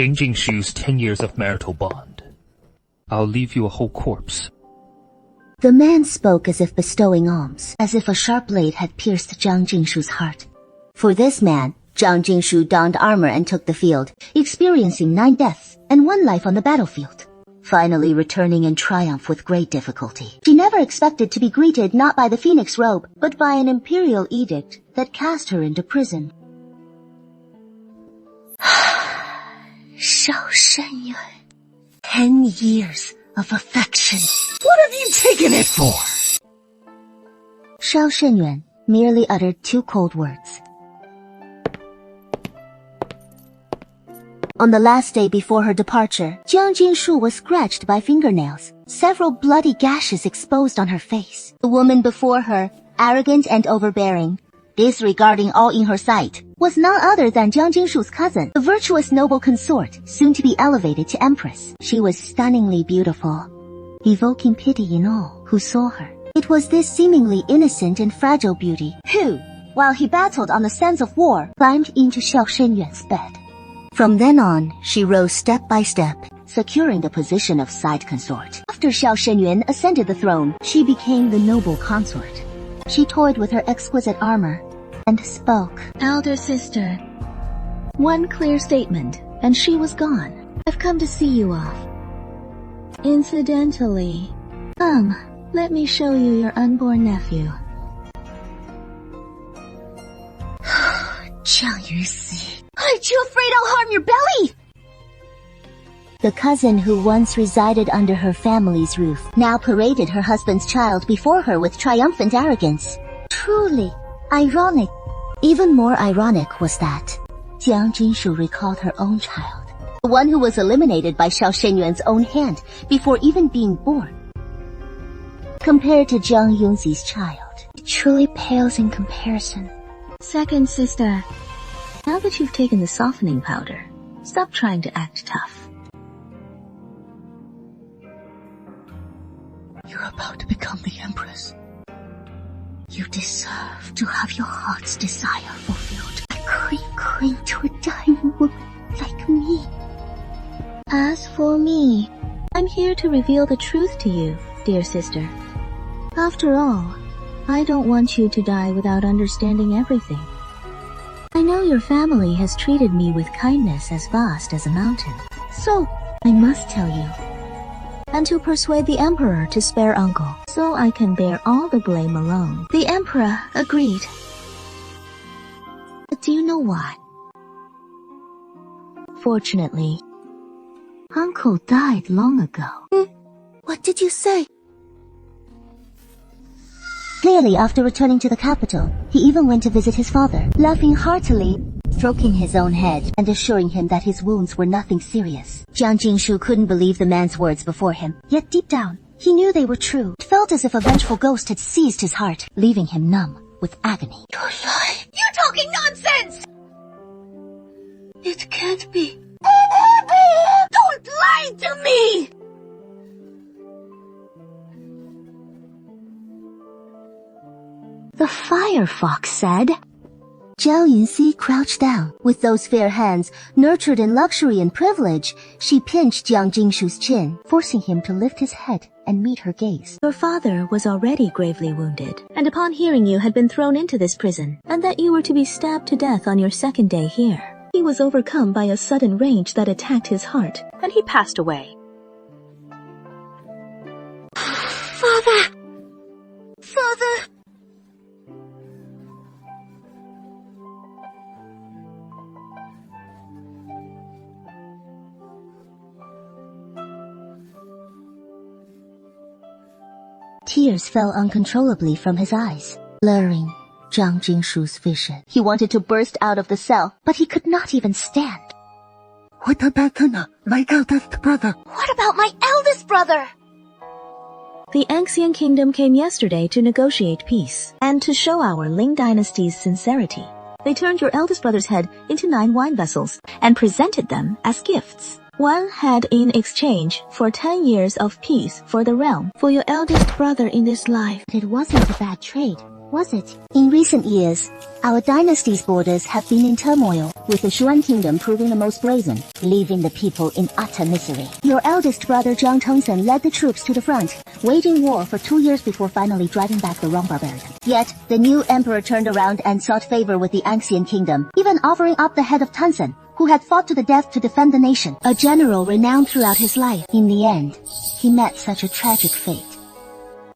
Jing Jingshu's 10 years of marital bond. I'll leave you a whole corpse. The man spoke as if bestowing alms, as if a sharp blade had pierced Jiang Jingshu's heart. For this man, Jiang Jingshu donned armor and took the field, experiencing 9 deaths and 1 life on the battlefield, finally returning in triumph with great difficulty. She never expected to be greeted not by the phoenix robe, but by an imperial edict that cast her into prison. Shao Shenyuan, 10 years of affection. What have you taken it for? Shao Shenyuan merely uttered 2 cold words. On the last day before her departure, Jiang Jingshu was scratched by fingernails, several bloody gashes exposed on her face. The woman before her, arrogant and overbearing, disregarding all in her sight, was none other than Jiang Jingshu's cousin, the virtuous noble consort, soon to be elevated to empress. She was stunningly beautiful, evoking pity in all who saw her. It was this seemingly innocent and fragile beauty who, while he battled on the sands of war, climbed into Shao Shenyuan's bed. From then on, she rose step by step, securing the position of side consort. After Shao Shenyuan ascended the throne, she became the noble consort. She toyed with her exquisite armor and spoke. Elder sister, 1 clear statement, and she was gone. I've come to see you off. Incidentally, come, let me show you your unborn nephew. Jiang Yusi, aren't you afraid I'll harm your belly? The cousin who once resided under her family's roof now paraded her husband's child before her with triumphant arrogance. Truly ironic. Even more ironic was that Jiang Jingshu recalled her own child, the one who was eliminated by Shao Shenyuan's own hand before even being born. Compared to Jiang Yunzi's child, it truly pales in comparison. Second sister, now that you've taken the softening powder, stop trying to act tough. You're about to become the empress. You deserve to have your heart's desire fulfilled. I couldn't cling to a dying woman like me. As for me, I'm here to reveal the truth to you, dear sister. After all, I don't want you to die without understanding everything. I know your family has treated me with kindness as vast as a mountain, so I must tell you. And to persuade the emperor to spare uncle, so I can bear all the blame alone. The emperor agreed. But do you know what? Fortunately, uncle died long ago. What did you say? Clearly, after returning to the capital, he even went to visit his father, laughing heartily, stroking his own head and assuring him that his wounds were nothing serious. Jiang Jingshu couldn't believe the man's words before him, yet deep down, he knew they were true. It felt as if a vengeful ghost had seized his heart, leaving him numb with agony. You're lying! You're talking nonsense! It can't be. Don't lie to me! The fire fox said. Zhao Yunxi crouched down. With those fair hands, nurtured in luxury and privilege, she pinched Jiang Jingshu's chin, forcing him to lift his head and meet her gaze. Your father was already gravely wounded, and upon hearing you had been thrown into this prison, and that you were to be stabbed to death on your 2nd day here, he was overcome by a sudden rage that attacked his heart, and he passed away. Father! Father! Tears fell uncontrollably from his eyes, blurring Jiang Jingshu's vision. He wanted to burst out of the cell, but he could not even stand. What about Tuna, my eldest brother? What about my eldest brother? The Anxian Kingdom came yesterday to negotiate peace, and to show our Ling dynasty's sincerity. They turned your eldest brother's head into 9 wine vessels, and presented them as gifts. One head in exchange for 10 years of peace for the realm. For your eldest brother in this life. It wasn't a bad trade. was it? In recent years, our dynasty's borders have been in turmoil, with the Xuan kingdom proving the most brazen, leaving the people in utter misery. Your eldest brother Jiang Tongsen led the troops to the front, waging war for 2 years before finally driving back the wrong barbarian. Yet, the new emperor turned around and sought favor with the Anxian kingdom, even offering up the head of Tongsen, who had fought to the death to defend the nation, a general renowned throughout his life. In the end, he met such a tragic fate.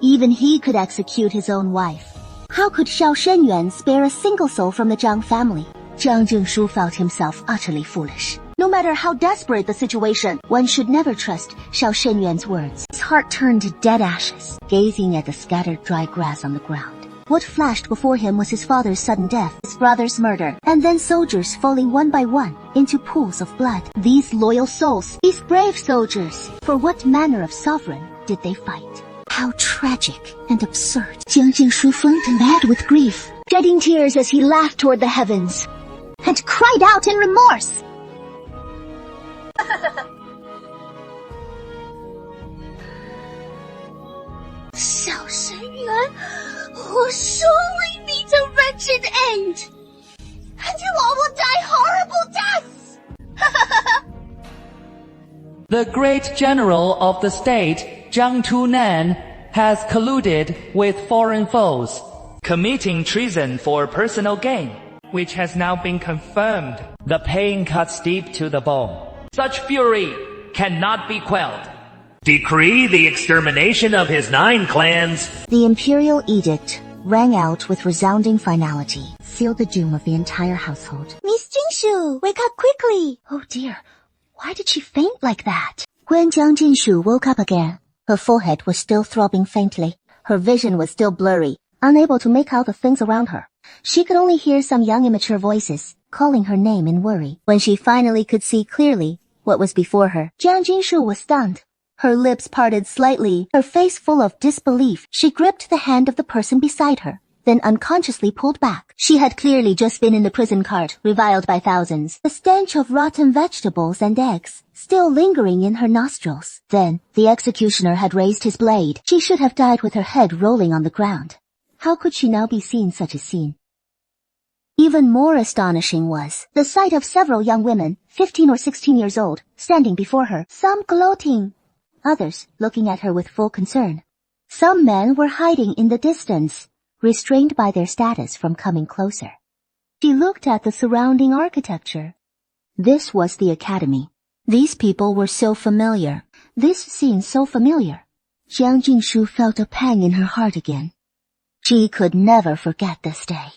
Even he could execute his own wife. How could Xiao Shenyuan spare a single soul from the Zhang family? Jiang Jingshu felt himself utterly foolish. No matter how desperate the situation, one should never trust Xiao Shenyuan's words. His heart turned to dead ashes, gazing at the scattered dry grass on the ground. What flashed before him was his father's sudden death, his brother's murder, and then soldiers falling one by one into pools of blood. These loyal souls, these brave soldiers, for what manner of sovereign did they fight? How tragic and absurd. Jiang Jingshu flung mad with grief, shedding tears as he laughed toward the heavens, and cried out in remorse. Xiao Shenyuan will surely meet a wretched end, and you all will die horrible deaths. The great general of the state, Jiang Tunan, has colluded with foreign foes, committing treason for personal gain, which has now been confirmed. The pain cuts deep to the bone. Such fury cannot be quelled. Decree the extermination of his 9 clans. The imperial edict rang out with resounding finality, sealed the doom of the entire household. Miss Jingshu, wake up quickly! Oh dear, why did she faint like that? When Jiang Jingshu woke up again, her forehead was still throbbing faintly. Her vision was still blurry, unable to make out the things around her. She could only hear some young immature voices calling her name in worry. When she finally could see clearly what was before her, Jiang Jingshu was stunned. Her lips parted slightly, her face full of disbelief. She gripped the hand of the person beside her, then unconsciously pulled back. She had clearly just been in the prison cart, reviled by thousands, the stench of rotten vegetables and eggs still lingering in her nostrils. Then, the executioner had raised his blade. She should have died with her head rolling on the ground. How could she now be seeing such a scene? Even more astonishing was the sight of several young women, 15 or 16 years old, standing before her, some gloating, others looking at her with full concern. Some men were hiding in the distance, restrained by their status from coming closer. She looked at the surrounding architecture. This was the academy. These people were so familiar. This seemed so familiar. Jiang Jingshu felt a pang in her heart again. She could never forget this day.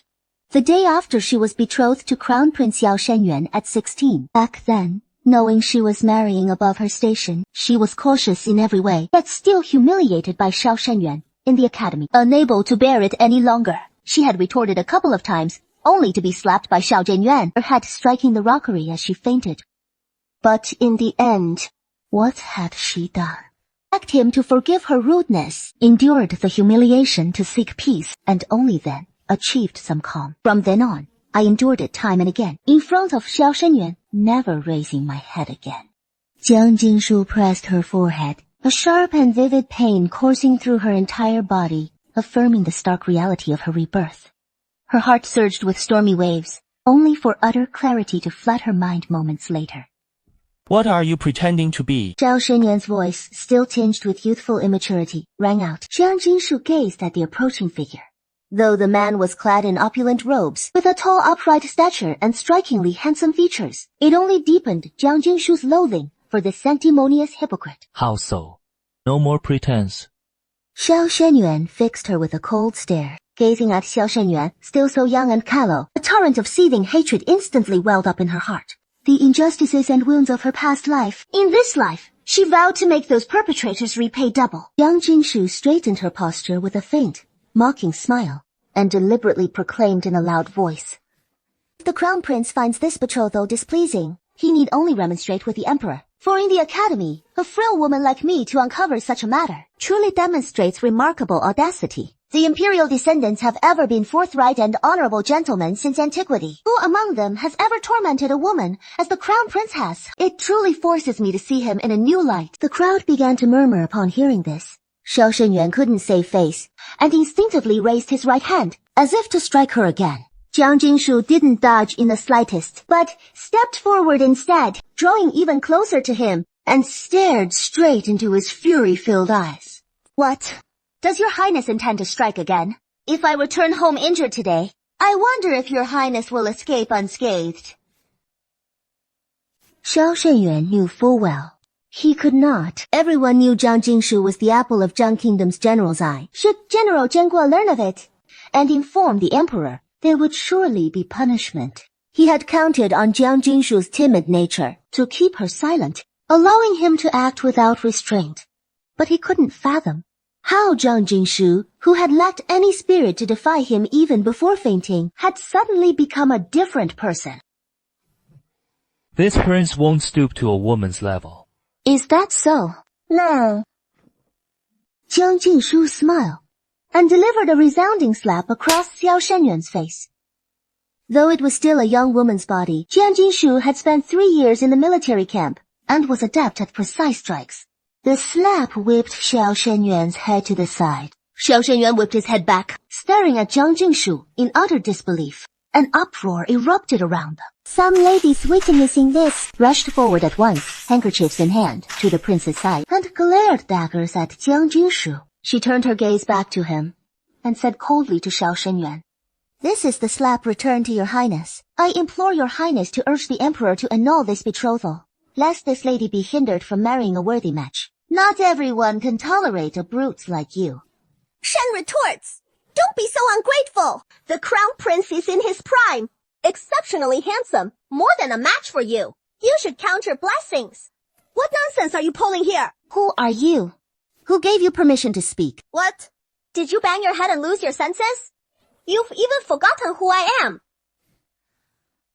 The day after she was betrothed to Crown Prince Xiao Shenyuan at 16. Back then, knowing she was marrying above her station, she was cautious in every way, yet still humiliated by Xiao Shenyuan in the academy. Unable to bear it any longer, she had retorted a couple of times, only to be slapped by Xiao Zhenyuan, her head striking the rockery as she fainted. But in the end, what had she done? Begged him to forgive her rudeness, endured the humiliation to seek peace, and only then achieved some calm. From then on, I endured it time and again, in front of Xiao Shenyuan, never raising my head again. Jiang Jingshu pressed her forehead, a sharp and vivid pain coursing through her entire body, affirming the stark reality of her rebirth. Her heart surged with stormy waves, only for utter clarity to flood her mind moments later. What are you pretending to be? Xiao Shenyuan's voice, still tinged with youthful immaturity, rang out. Jiang Jingshu gazed at the approaching figure. Though the man was clad in opulent robes, with a tall upright stature and strikingly handsome features, it only deepened Jiang Jingshu's loathing for this sanctimonious hypocrite. How so? No more pretense. Xiao Shenyuan fixed her with a cold stare. Gazing at Xiao Shenyuan, still so young and callow, a torrent of seething hatred instantly welled up in her heart. The injustices and wounds of her past life, in this life, she vowed to make those perpetrators repay double. Jiang Jingshu straightened her posture with a faint, mocking smile, and deliberately proclaimed in a loud voice. If the crown prince finds this betrothal displeasing, he need only remonstrate with the emperor. For in the academy, a frail woman like me to uncover such a matter truly demonstrates remarkable audacity. The imperial descendants have ever been forthright and honorable gentlemen since antiquity. Who among them has ever tormented a woman as the crown prince has? It truly forces me to see him in a new light. The crowd began to murmur upon hearing this. Xiao Shenyuan couldn't save face, and instinctively raised his right hand, as if to strike her again. Jiang Jingshu didn't dodge in the slightest, but stepped forward instead, drawing even closer to him, and stared straight into his fury-filled eyes. What? Does your highness intend to strike again? If I return home injured today, I wonder if your highness will escape unscathed. Xiao Shenyuan knew full well he could not. Everyone knew Jiang Jingshu was the apple of Zhang Kingdom's general's eye. Should General Zheng Guo learn of it and inform the emperor, there would surely be punishment. He had counted on Jiang Jingshu's timid nature to keep her silent, allowing him to act without restraint. But he couldn't fathom how Jiang Jingshu, who had lacked any spirit to defy him even before fainting, had suddenly become a different person. This prince won't stoop to a woman's level. Is that so? No. Jiang Jingshu smiled and delivered a resounding slap across Xiao Shenyuan's face. Though it was still a young woman's body, Jiang Jingshu had spent 3 years in the military camp and was adept at precise strikes. The slap whipped Xiao Shenyuan's head to the side. Xiao Shenyuan whipped his head back, staring at Jiang Jingshu in utter disbelief. An uproar erupted around them. Some ladies witnessing this rushed forward at once, handkerchiefs in hand, to the prince's side, and glared daggers at Jiang Jingshu. She turned her gaze back to him and said coldly to Xiao Shenyuan, "This is the slap returned to your highness. I implore your highness to urge the emperor to annul this betrothal, lest this lady be hindered from marrying a worthy match. Not everyone can tolerate a brute like you." Shen retorts, "Don't be so ungrateful. The crown prince is in his prime, exceptionally handsome, more than a match for you. You should count your blessings. What nonsense are you pulling here?" "Who are you? Who gave you permission to speak?" "What? Did you bang your head and lose your senses? You've even forgotten who I am."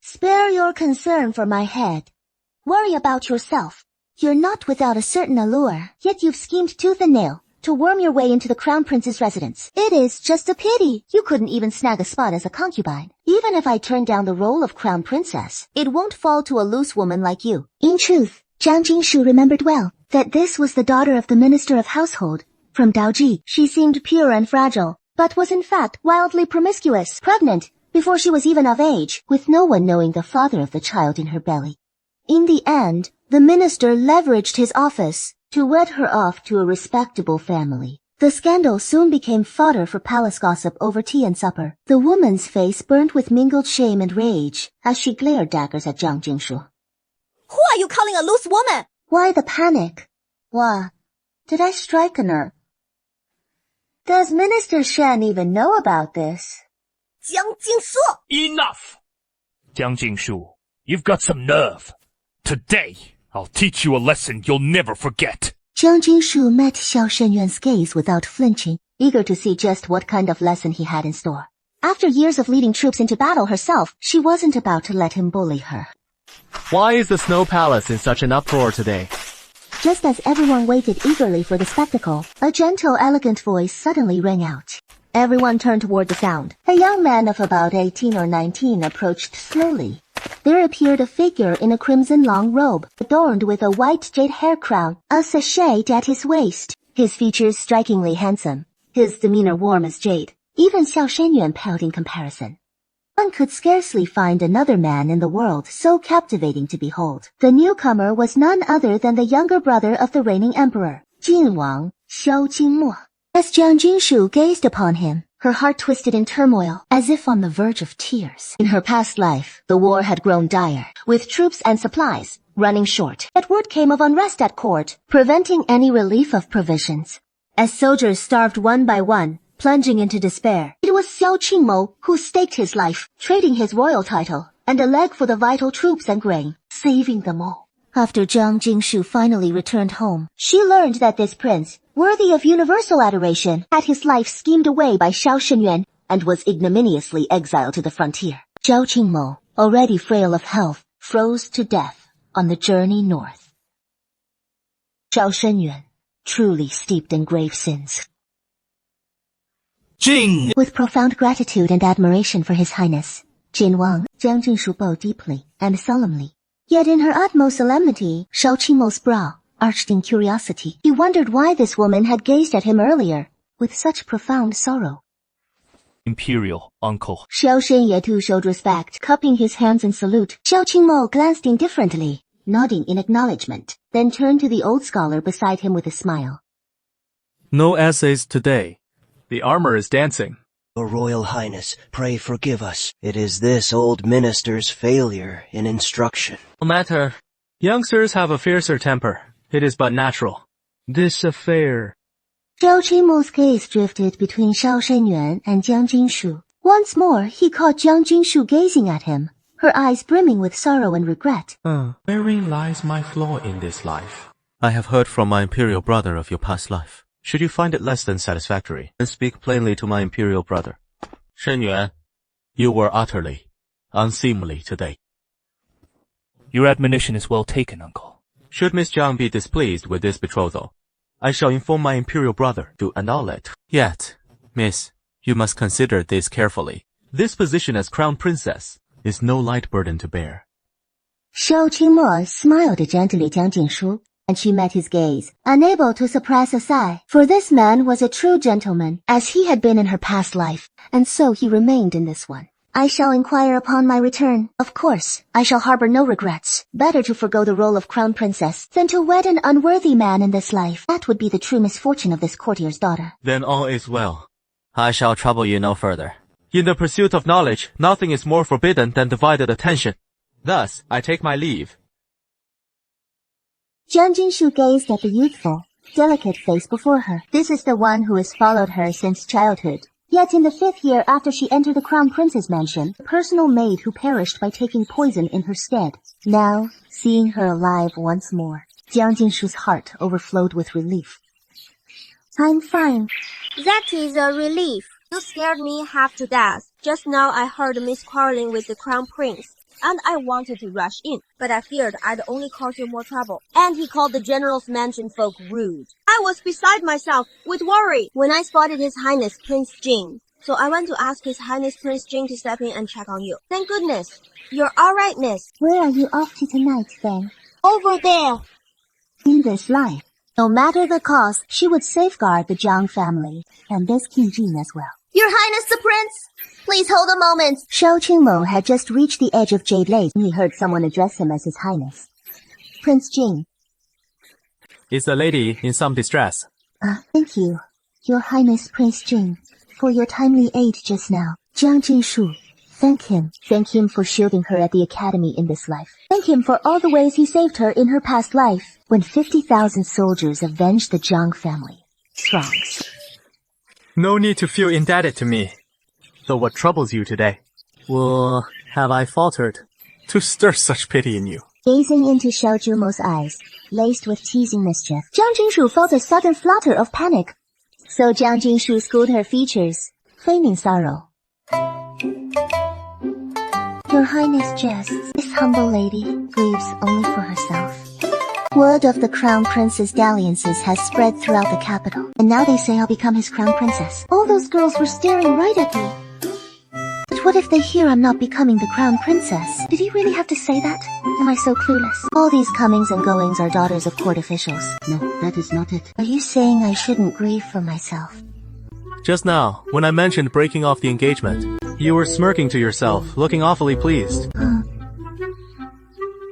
"Spare your concern for my head. Worry about yourself. You're not without a certain allure, yet you've schemed tooth and nail to worm your way into the crown prince's residence. It is just a pity you couldn't even snag a spot as a concubine. Even if I turn down the role of crown princess, it won't fall to a loose woman like you." In truth, Jiang Jingshu remembered well that this was the daughter of the minister of household from Daoji. She seemed pure and fragile, but was in fact wildly promiscuous, pregnant before she was even of age, with no one knowing the father of the child in her belly. In the end, the minister leveraged his office to wed her off to a respectable family. The scandal soon became fodder for palace gossip over tea and supper. The woman's face burnt with mingled shame and rage as she glared daggers at Jiang Jingshu. "Who are you calling a loose woman?" "Why the panic? Why, did I strike a nerve? Does Minister Shen even know about this?" "Jiang Jingshu!" Enough! Jiang Jingshu, you've got some nerve. Today, I'll teach you a lesson you'll never forget. Jiang Jingshu met Xiao Shenyuan's gaze without flinching, eager to see just what kind of lesson he had in store. After years of leading troops into battle herself, she wasn't about to let him bully her. Why is the Snow Palace in such an uproar today? Just as everyone waited eagerly for the spectacle, a gentle, elegant voice suddenly rang out. Everyone turned toward the sound. A young man of about 18 or 19 approached slowly. There appeared a figure in a crimson long robe, adorned with a white jade hair crown, a sachet at his waist. His features strikingly handsome, his demeanor warm as jade. Even Xiao Shenyuan paled in comparison. One could scarcely find another man in the world so captivating to behold. The newcomer was none other than the younger brother of the reigning emperor, Jin Wang, Xiao Jingmo. As Jiang Jingshu gazed upon him, her heart twisted in turmoil, as if on the verge of tears. In her past life, the war had grown dire, with troops and supplies running short. Yet word came of unrest at court, preventing any relief of provisions. As soldiers starved one by one, plunging into despair, it was Xiao Qingmo who staked his life, trading his royal title and a leg for the vital troops and grain, saving them all. After Jiang Jingshu finally returned home, she learned that this prince, worthy of universal adoration, had his life schemed away by Xiao Shenyuan and was ignominiously exiled to the frontier. Xiao Qingmo, already frail of health, froze to death on the journey north. Xiao Shenyuan, truly steeped in grave sins. Jing! With profound gratitude and admiration for His Highness, Jin Wang, Jiang Jingshu bowed deeply and solemnly. Yet in her utmost solemnity, Xiao Qingmo's brow arched in curiosity. He wondered why this woman had gazed at him earlier with such profound sorrow. Imperial uncle. Xiao Shenye too showed respect, cupping his hands in salute. Xiao Qingmo glanced indifferently, nodding in acknowledgement, then turned to the old scholar beside him with a smile. No essays today. The armor is dancing. Your Royal Highness, pray forgive us. It is this old minister's failure in instruction. No matter. Youngsters have a fiercer temper. It is but natural. This affair. Xiao Qingmo's gaze drifted between Xiao Shenyuan and Jiang Jingshu. Once more, he caught Jiang Jingshu gazing at him, her eyes brimming with sorrow and regret. Wherein lies my flaw in this life? I have heard from my imperial brother of your past life. Should you find it less than satisfactory, then speak plainly to my imperial brother. Shenyuan, you were utterly, unseemly today. Your admonition is well taken, uncle. Should Miss Jiang be displeased with this betrothal, I shall inform my imperial brother to annul it. Yet, miss, you must consider this carefully. This position as crown princess is no light burden to bear. Xiao Qingmo smiled gently at Jiang Jingshu, and she met his gaze, unable to suppress a sigh. For this man was a true gentleman, as he had been in her past life, and so he remained in this one. I shall inquire upon my return. Of course, I shall harbor no regrets. Better to forgo the role of crown princess than to wed an unworthy man in this life. That would be the true misfortune of this courtier's daughter. Then all is well. I shall trouble you no further. In the pursuit of knowledge, nothing is more forbidden than divided attention. Thus, I take my leave. Jiang Jingshu gazed at the youthful, delicate face before her. This is the one who has followed her since childhood. Yet in the 5th year after she entered the crown prince's mansion, the personal maid who perished by taking poison in her stead. Now, seeing her alive once more, Jiang Jingshu's heart overflowed with relief. I'm fine. That is a relief. You scared me half to death. Just now I heard Miss quarreling with the crown prince, and I wanted to rush in, but I feared I'd only cause you more trouble. And he called the general's mansion folk rude. I was beside myself with worry when I spotted His Highness Prince Jing. So I went to ask His Highness Prince Jing to step in and check on you. Thank goodness. You're all right, miss. Where are you off to tonight, then? Over there. In this life, no matter the cost, she would safeguard the Jiang family, and this King Jin as well. Your Highness the Prince, please hold a moment. Xiao Qingmo had just reached the edge of Jade Lake when he heard someone address him as His Highness. Prince Jing. Is the lady in some distress? Thank you, Your Highness Prince Jing, for your timely aid just now. Jiang Jingshu, thank him. Thank him for shielding her at the academy in this life. Thank him for all the ways he saved her in her past life, when 50,000 soldiers avenged the Jiang family. Strongs. No need to feel indebted to me. So what troubles you today? Well, have I faltered to stir such pity in you? Gazing into Xiao Zhimo's eyes, laced with teasing mischief, Jiang Jingshu felt a sudden flutter of panic. So Jiang Jingshu schooled her features, feigning sorrow. Your Highness jests. This humble lady grieves only for herself. Word of the Crown Prince's dalliances has spread throughout the capital, and now they say I'll become his Crown Princess. All those girls were staring right at me. But what if they hear I'm not becoming the Crown Princess? Did he really have to say that? Am I so clueless? All these comings and goings are daughters of court officials. No, that is not it. Are you saying I shouldn't grieve for myself? Just now, when I mentioned breaking off the engagement, You were smirking to yourself, looking awfully pleased.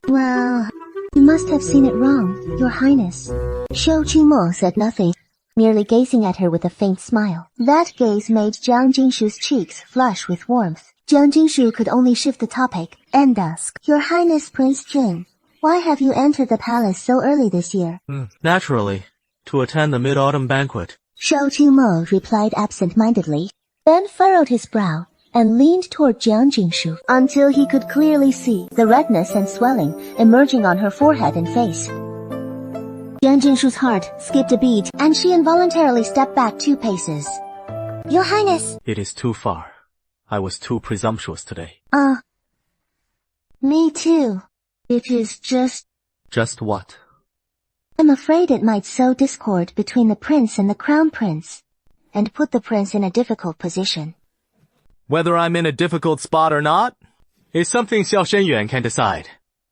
Well, you must have seen it wrong, Your Highness. Xiao Qingmo said nothing, merely gazing at her with a faint smile. That gaze made Jiang Jingshu's cheeks flush with warmth. Jiang Jingshu could only shift the topic and ask, Your Highness Prince Jing, why have you entered the palace so early this year? Naturally, to attend the mid-autumn banquet. Xiao Qingmo replied absent-mindedly, then furrowed his brow and leaned toward Jiang Jingshu until he could clearly see the redness and swelling emerging on her forehead and face. Jiang Jingshu's heart skipped a beat, and she involuntarily stepped back 2 paces. Your Highness! It is too far. I was too presumptuous today. Me too. It is just... Just what? I'm afraid it might sow discord between the prince and the crown prince, and put the prince in a difficult position. whether I'm in a difficult spot or not, is something Xiao Shenyuan can decide.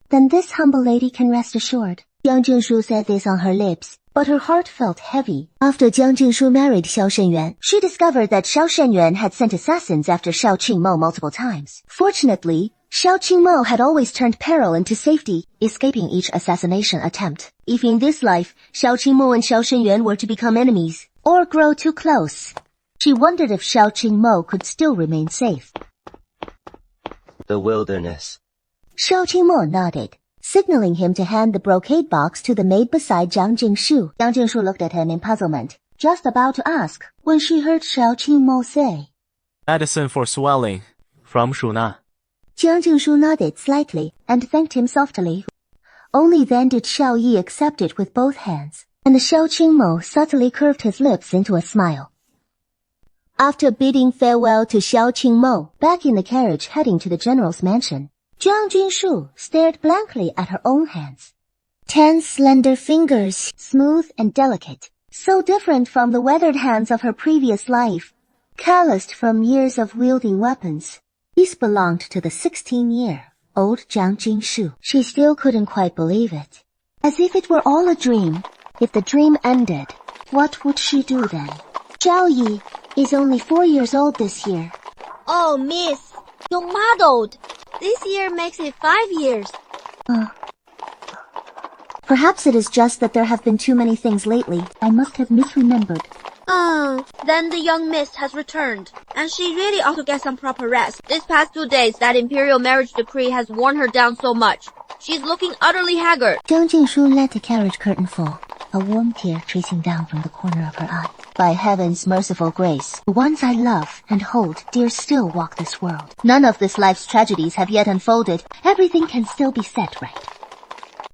Then this humble lady can rest assured. Jiang Jingshu said this on her lips, but her heart felt heavy. After Jiang Jingshu married Xiao Shenyuan, she discovered that Xiao Shenyuan had sent assassins after Xiao Qingmo multiple times. Fortunately, Xiao Qingmo had always turned peril into safety, escaping each assassination attempt. If in this life, Xiao Qingmo and Xiao Shenyuan were to become enemies, or grow too close, she wondered if Xiao Qingmo could still remain safe. The wilderness. Xiao Qingmo nodded, signaling him to hand the brocade box to the maid beside Jiang Jingshu. Jiang Jingshu looked at him in puzzlement, just about to ask, when she heard Xiao Qingmo say, Medicine for swelling, from Shuna. Jiang Jingshu nodded slightly and thanked him softly. Only then did Xiao Yi accept it with both hands, and Xiao Qingmo subtly curved his lips into a smile. After bidding farewell to Xiao Qingmo, back in the carriage heading to the general's mansion, Jiang Jingshu stared blankly at her own hands. 10 slender fingers, smooth and delicate, so different from the weathered hands of her previous life, calloused from years of wielding weapons. These belonged to the 16-year-old Jiang Jingshu. She still couldn't quite believe it. As if it were all a dream. If the dream ended, what would she do then? Zhao Yi is only 4 years old this year. Oh, miss, you muddled. This year makes it 5 years. Perhaps it is just that there have been too many things lately. I must have misremembered. Then the young miss has returned, and she really ought to get some proper rest. This past 2 days, that imperial marriage decree has worn her down so much. She's looking utterly haggard. Jiang Jingshu let the carriage curtain fall, a warm tear tracing down from the corner of her eye. By heaven's merciful grace, the ones I love and hold dear still walk this world. None of this life's tragedies have yet unfolded. Everything can still be set right.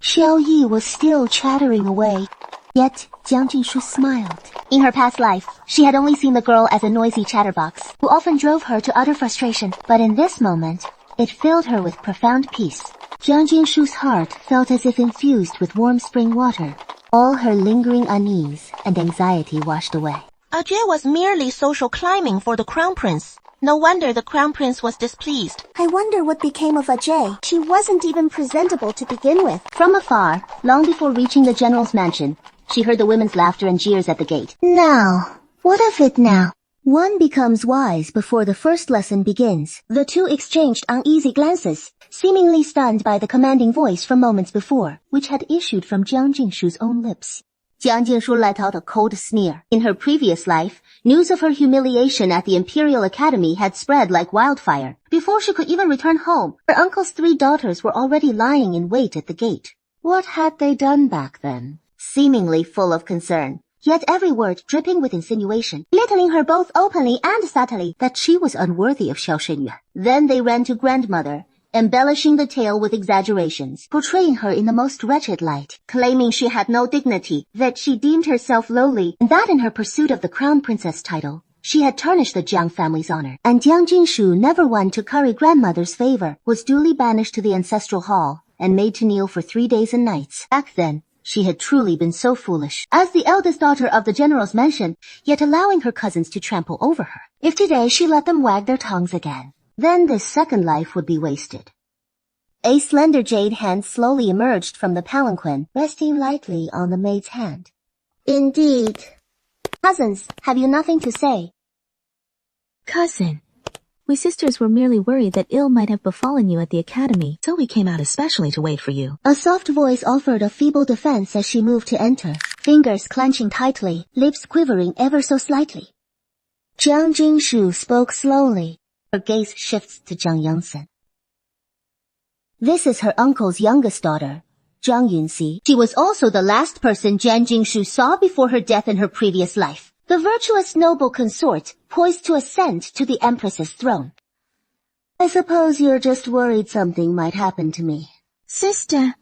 Xiao Yi was still chattering away, yet Jiang Jingshu smiled. In her past life, she had only seen the girl as a noisy chatterbox, who often drove her to utter frustration. But in this moment, it filled her with profound peace. Jiang Jingshu's heart felt as if infused with warm spring water. All her lingering unease and anxiety washed away. Ajay was merely social climbing for the crown prince. No wonder the crown prince was displeased. I wonder what became of Ajay. She wasn't even presentable to begin with. From afar, long before reaching the general's mansion, she heard the women's laughter and jeers at the gate. Now, what of it now? One becomes wise before the first lesson begins. The two exchanged uneasy glances, seemingly stunned by the commanding voice from moments before, which had issued from Jiang Jingshu's own lips. Jiang Jingshu let out a cold sneer. In her previous life, news of her humiliation at the Imperial Academy had spread like wildfire. Before she could even return home, her uncle's 3 daughters were already lying in wait at the gate. What had they done back then? Seemingly full of concern, yet every word dripping with insinuation, belittling her both openly and subtly that she was unworthy of Xiao Shenyuan. Then they ran to grandmother, embellishing the tale with exaggerations, portraying her in the most wretched light, claiming she had no dignity, that she deemed herself lowly, and that in her pursuit of the crown princess title, she had tarnished the Jiang family's honor. And Jiang Jingshu, never one to curry grandmother's favor, was duly banished to the ancestral hall and made to kneel for 3 days and nights. Back then, she had truly been so foolish, as the eldest daughter of the general's mansion, yet allowing her cousins to trample over her. If today she let them wag their tongues again, then this second life would be wasted. A slender jade hand slowly emerged from the palanquin, resting lightly on the maid's hand. Indeed. Cousins, have you nothing to say? Cousin, we sisters were merely worried that ill might have befallen you at the academy, so we came out especially to wait for you. A soft voice offered a feeble defense as she moved to enter, fingers clenching tightly, lips quivering ever so slightly. Jiang Jingshu spoke slowly. Her gaze shifts to Jiang Yangsen. This is her uncle's youngest daughter, Jiang Yunxi. She was also the last person Jiang Jingshu saw before her death in her previous life. The virtuous noble consort, poised to ascend to the Empress's throne. I suppose you're just worried something might happen to me. Sister,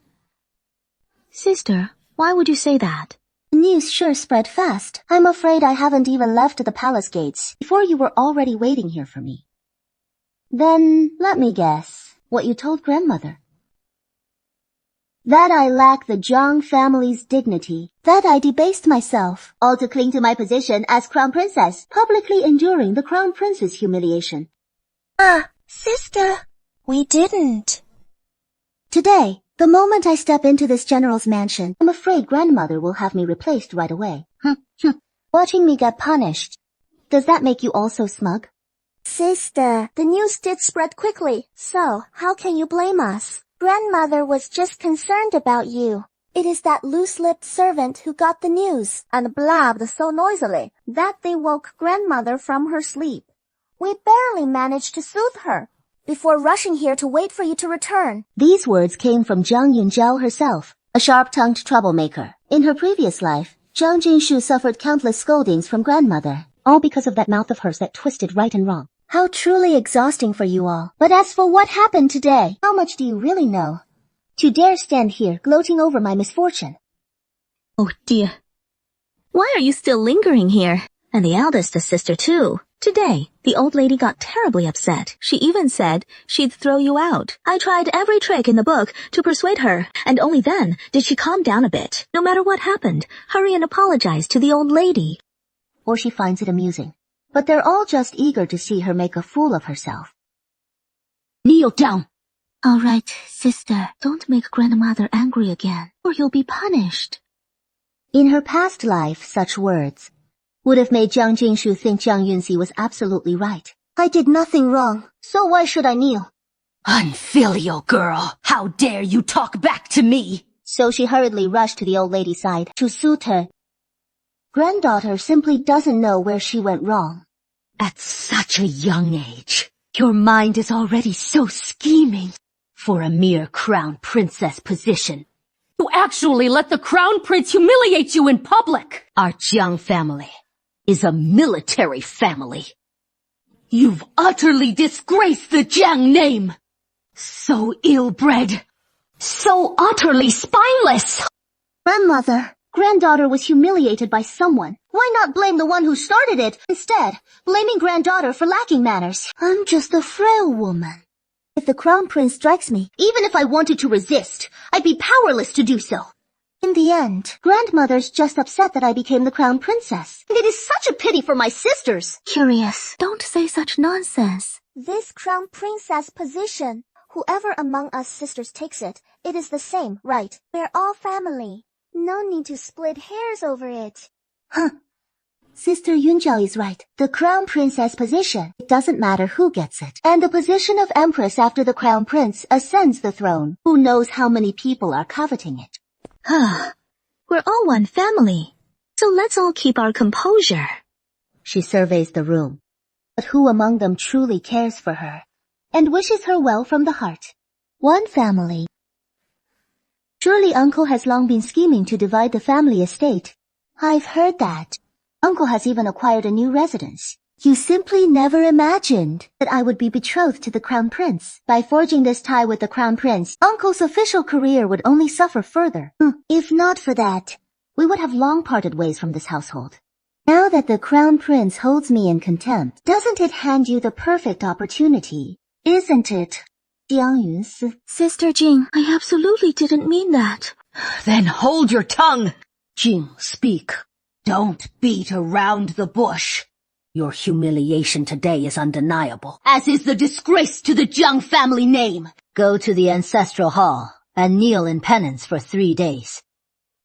why would you say that? The news sure spread fast. I'm afraid I haven't even left the palace gates before you were already waiting here for me. Then, let me guess, what you told grandmother. That I lack the Jiang family's dignity, that I debased myself, all to cling to my position as crown princess, publicly enduring the crown prince's humiliation. Sister, we didn't. Today, The moment I step into this general's mansion, I'm afraid grandmother will have me replaced right away. Watching me get punished. Does that make you also smug? Sister, the news did spread quickly, so how can you blame us? Grandmother was just concerned about you. It is that loose-lipped servant who got the news and blabbed so noisily that they woke grandmother from her sleep. We barely managed to soothe her before rushing here to wait for you to return. These words came from Zhang Yunjiao herself, a sharp-tongued troublemaker. In her previous life, Zhang Jinshu suffered countless scoldings from grandmother, all because of that mouth of hers that twisted right and wrong. How truly exhausting for you all. But as for what happened today, how much do you really know? To dare stand here gloating over my misfortune. Oh dear. Why are you still lingering here? And the eldest sister too. Today, the old lady got terribly upset. She even said she'd throw you out. I tried every trick in the book to persuade her, and only then did she calm down a bit. No matter what happened, hurry and apologize to the old lady. Or she finds it amusing. But they're all just eager to see her make a fool of herself. Kneel down. All right, sister, don't make grandmother angry again, or you'll be punished. In her past life, such words would have made Jiang Jingshu think Jiang Yunzi was absolutely right. I did nothing wrong, so why should I kneel? Unfilial girl, how dare you talk back to me? So she hurriedly rushed to the old lady's side to soothe her. Granddaughter simply doesn't know where she went wrong. At such a young age, your mind is already so scheming. For a mere crown princess position, you actually let the crown prince humiliate you in public. Our Jiang family is a military family. You've utterly disgraced the Jiang name. So ill-bred, so utterly spineless. Grandmother, granddaughter was humiliated by someone. Why not blame the one who started it? Instead, blaming granddaughter for lacking manners. I'm just a frail woman. If the crown prince strikes me, even if I wanted to resist, I'd be powerless to do so. In the end, grandmother's just upset that I became the crown princess. And it is such a pity for my sisters. Curious. Don't say such nonsense. This crown princess position, whoever among us sisters takes it, it is the same, right? We're all family. No need to split hairs over it. Sister Yunjiao is right. The crown princess position, it doesn't matter who gets it. And the position of empress after the crown prince ascends the throne. Who knows how many people are coveting it? We're all one family, so let's all keep our composure. She surveys the room. But who among them truly cares for her and wishes her well from the heart? One family. Surely uncle has long been scheming to divide the family estate. I've heard that. Uncle has even acquired a new residence. You simply never imagined that I would be betrothed to the crown prince. By forging this tie with the crown prince, uncle's official career would only suffer further. If not for that, we would have long parted ways from this household. Now that the crown prince holds me in contempt, doesn't it hand you the perfect opportunity? Isn't it, Jiang Yunsi? Sister Jing, I absolutely didn't mean that. Then hold your tongue. Jing, speak. Don't beat around the bush. Your humiliation today is undeniable, as is the disgrace to the Jiang family name. Go to the ancestral hall and kneel in penance for 3 days.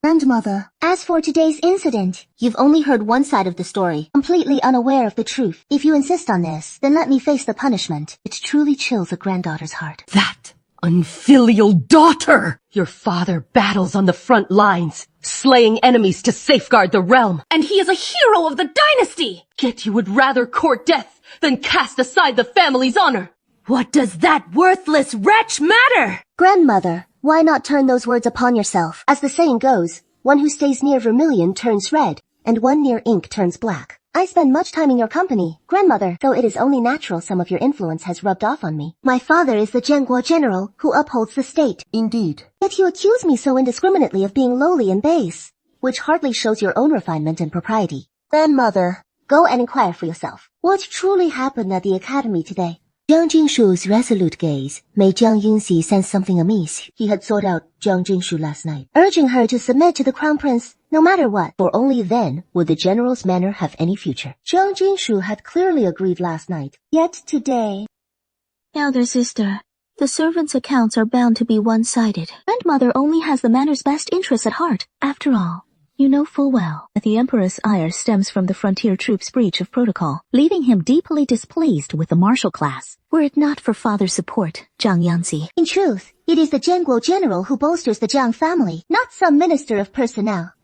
Grandmother, as for today's incident, you've only heard one side of the story, completely unaware of the truth. If you insist on this, then let me face the punishment. It truly chills a granddaughter's heart. That unfilial daughter! Your father battles on the front lines, slaying enemies to safeguard the realm. And he is a hero of the dynasty! Yet you would rather court death than cast aside the family's honor. What does that worthless wretch matter? Grandmother, why not turn those words upon yourself? As the saying goes, one who stays near vermilion turns red, and one near ink turns black. I spend much time in your company, grandmother, though it is only natural some of your influence has rubbed off on me. My father is the Zhenguo general who upholds the state. Indeed. Yet you accuse me so indiscriminately of being lowly and base, which hardly shows your own refinement and propriety. Grandmother, go and inquire for yourself. What truly happened at the academy today? Jiang Jingshu's resolute gaze made Jiang Yunzi sense something amiss. He had sought out Jiang Jingshu last night, urging her to submit to the crown prince no matter what, for only then would the general's manor have any future. Jiang Jingshu had clearly agreed last night, yet today... Elder sister, The servants' accounts are bound to be one-sided. Grandmother only has the manor's best interests at heart. After all, you know full well that the Emperor's ire stems from the frontier troops' breach of protocol, leaving him deeply displeased with the martial class. Were it not for father's support, Zhang Yanzi. In truth, it is the Zhenguo general who bolsters the Zhang family, not some minister of personnel.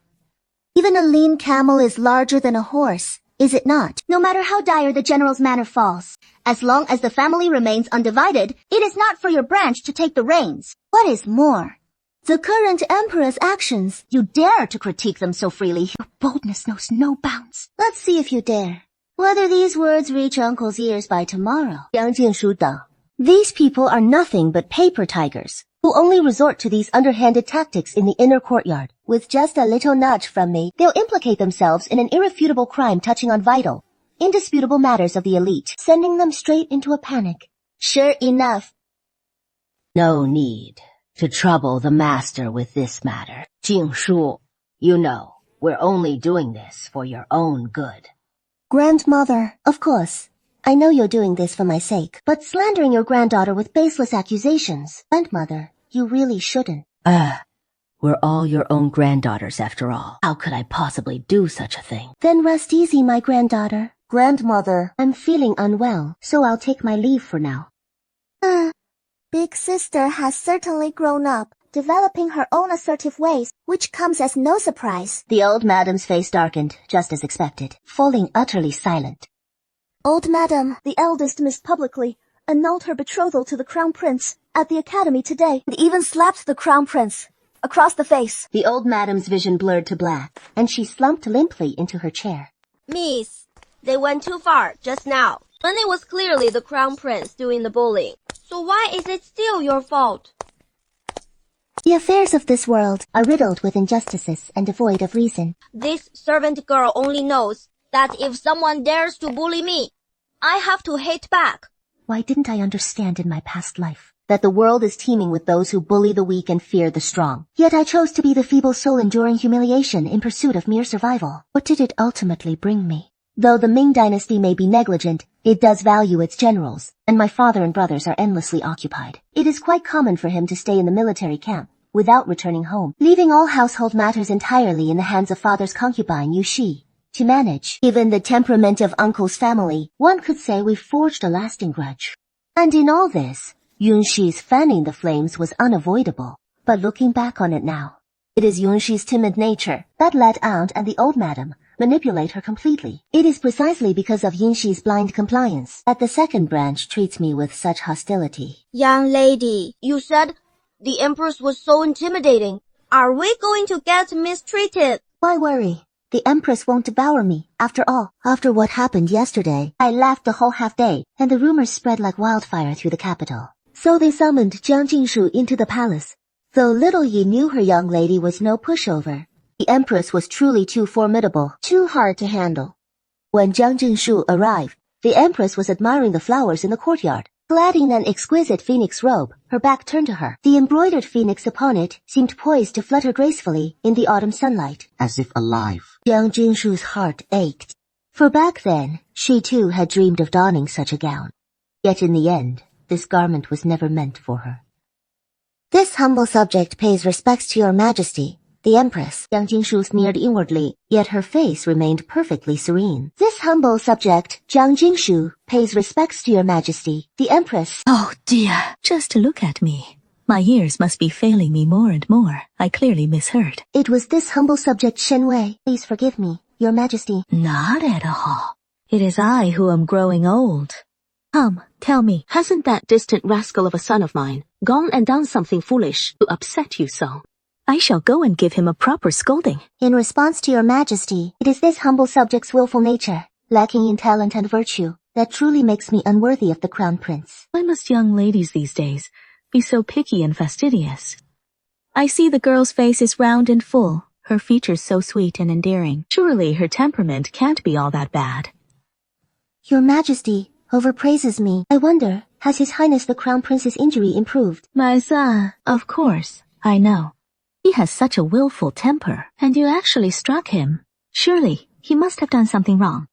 Even a lean camel is larger than a horse, is it not? No matter how dire the general's manner falls, as long as the family remains undivided, it is not for your branch to take the reins. What is more, the current emperor's actions, you dare to critique them so freely. Your boldness knows no bounds. Let's see if you dare. Whether these words reach uncle's ears by tomorrow. Yang Jingshu Deng. These people are nothing but paper tigers, who only resort to these underhanded tactics in the inner courtyard. With just a little nudge from me, they'll implicate themselves in an irrefutable crime touching on vital, indisputable matters of the elite, sending them straight into a panic. Sure enough. No need to trouble the master with this matter. Jingshu, you know, we're only doing this for your own good. Grandmother, of course. I know you're doing this for my sake, but slandering your granddaughter with baseless accusations. Grandmother, you really shouldn't. We're all your own granddaughters after all. How could I possibly do such a thing? Then rest easy, my granddaughter. Grandmother, I'm feeling unwell, so I'll take my leave for now. Big sister has certainly grown up, developing her own assertive ways, which comes as no surprise. The old madam's face darkened, just as expected, falling utterly silent. Old madam, the eldest Miss publicly, annulled her betrothal to the crown prince at the academy today, and even slapped the crown prince across the face. The old madam's vision blurred to black, and she slumped limply into her chair. Miss, they went too far just now, when it was clearly the crown prince doing the bullying. So why is it still your fault? The affairs of this world are riddled with injustices and devoid of reason. This servant girl only knows that if someone dares to bully me, I have to hate back. Why didn't I understand in my past life that the world is teeming with those who bully the weak and fear the strong? Yet I chose to be the feeble soul enduring humiliation in pursuit of mere survival. What did it ultimately bring me? Though the Ming dynasty may be negligent, it does value its generals, and my father and brothers are endlessly occupied. It is quite common for him to stay in the military camp without returning home, leaving all household matters entirely in the hands of father's concubine, Yu Shi, to manage. Given the temperament of uncle's family, one could say we've forged a lasting grudge. And in all this, Yun Shi's fanning the flames was unavoidable. But looking back on it now, it is Yun Shi's timid nature that let Aunt and the old madam manipulate her completely. It is precisely because of Yun Shi's blind compliance that the second branch treats me with such hostility. Young lady, you said the Empress was so intimidating. Are we going to get mistreated? Why worry? The Empress won't devour me. After all, after what happened yesterday, I laughed the whole half day, and the rumors spread like wildfire through the capital. So they summoned Jiang Jingshu into the palace. Though little Yi knew her young lady was no pushover, the Empress was truly too formidable, too hard to handle. When Jiang Jingshu arrived, the Empress was admiring the flowers in the courtyard. Clad in an exquisite phoenix robe, her back turned to her. The embroidered phoenix upon it seemed poised to flutter gracefully in the autumn sunlight. As if alive. Jiang Jingshu's heart ached. For back then, she too had dreamed of donning such a gown. Yet in the end, this garment was never meant for her. This humble subject pays respects to your majesty, the Empress. Jiang Jingshu sneered inwardly, yet her face remained perfectly serene. This humble subject, Jiang Jingshu, pays respects to your majesty, the Empress. Oh dear, just look at me. My ears must be failing me more and more. I clearly misheard. It was this humble subject, Shen Wei. Please forgive me, your majesty. Not at all. It is I who am growing old. Come, tell me, hasn't that distant rascal of a son of mine gone and done something foolish to upset you so? I shall go and give him a proper scolding. In response to your majesty, it is this humble subject's willful nature, lacking in talent and virtue, that truly makes me unworthy of the crown prince. Why must young ladies these days be so picky and fastidious? I see the girl's face is round and full, her features so sweet and endearing. Surely her temperament can't be all that bad. Your majesty overpraises me. I wonder, has His Highness the Crown Prince's injury improved? My son, of course, I know. He has such a willful temper, and you actually struck him. Surely, he must have done something wrong.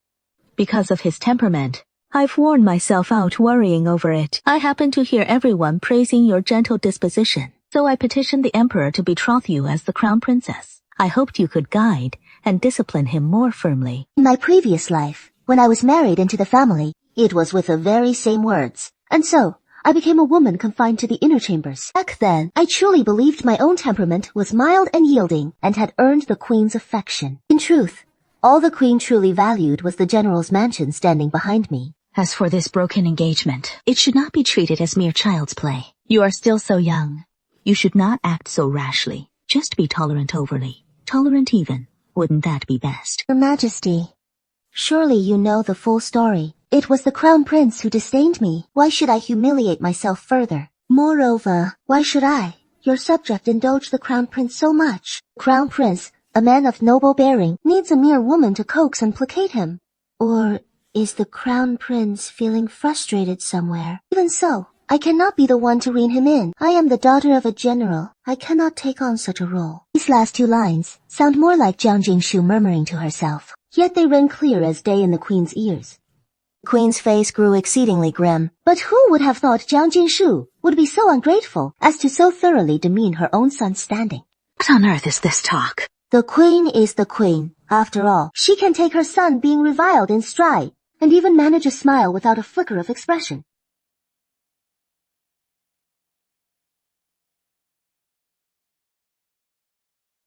Because of his temperament, I've worn myself out worrying over it. I happened to hear everyone praising your gentle disposition, so I petitioned the emperor to betroth you as the crown princess. I hoped you could guide and discipline him more firmly. In my previous life, when I was married into the family, it was with the very same words. And so, I became a woman confined to the inner chambers. Back then, I truly believed my own temperament was mild and yielding and had earned the queen's affection. In truth, all the queen truly valued was the general's mansion standing behind me. As for this broken engagement, it should not be treated as mere child's play. You are still so young. You should not act so rashly. Just be tolerant overly. Tolerant even. Wouldn't that be best? Your Majesty, surely you know the full story. It was the crown prince who disdained me. Why should I humiliate myself further? Moreover, why should I, your subject, indulge the crown prince so much? Crown prince, a man of noble bearing, needs a mere woman to coax and placate him. Or is the crown prince feeling frustrated somewhere? Even so, I cannot be the one to rein him in. I am the daughter of a general. I cannot take on such a role. These last two lines sound more like Jiang Jingshu murmuring to herself, yet they ring clear as day in the queen's ears. The queen's face grew exceedingly grim. But who would have thought Jiang Jingshu would be so ungrateful as to so thoroughly demean her own son's standing? What on earth is this talk? The queen is the queen. After all, she can take her son being reviled in stride, and even manage a smile without a flicker of expression.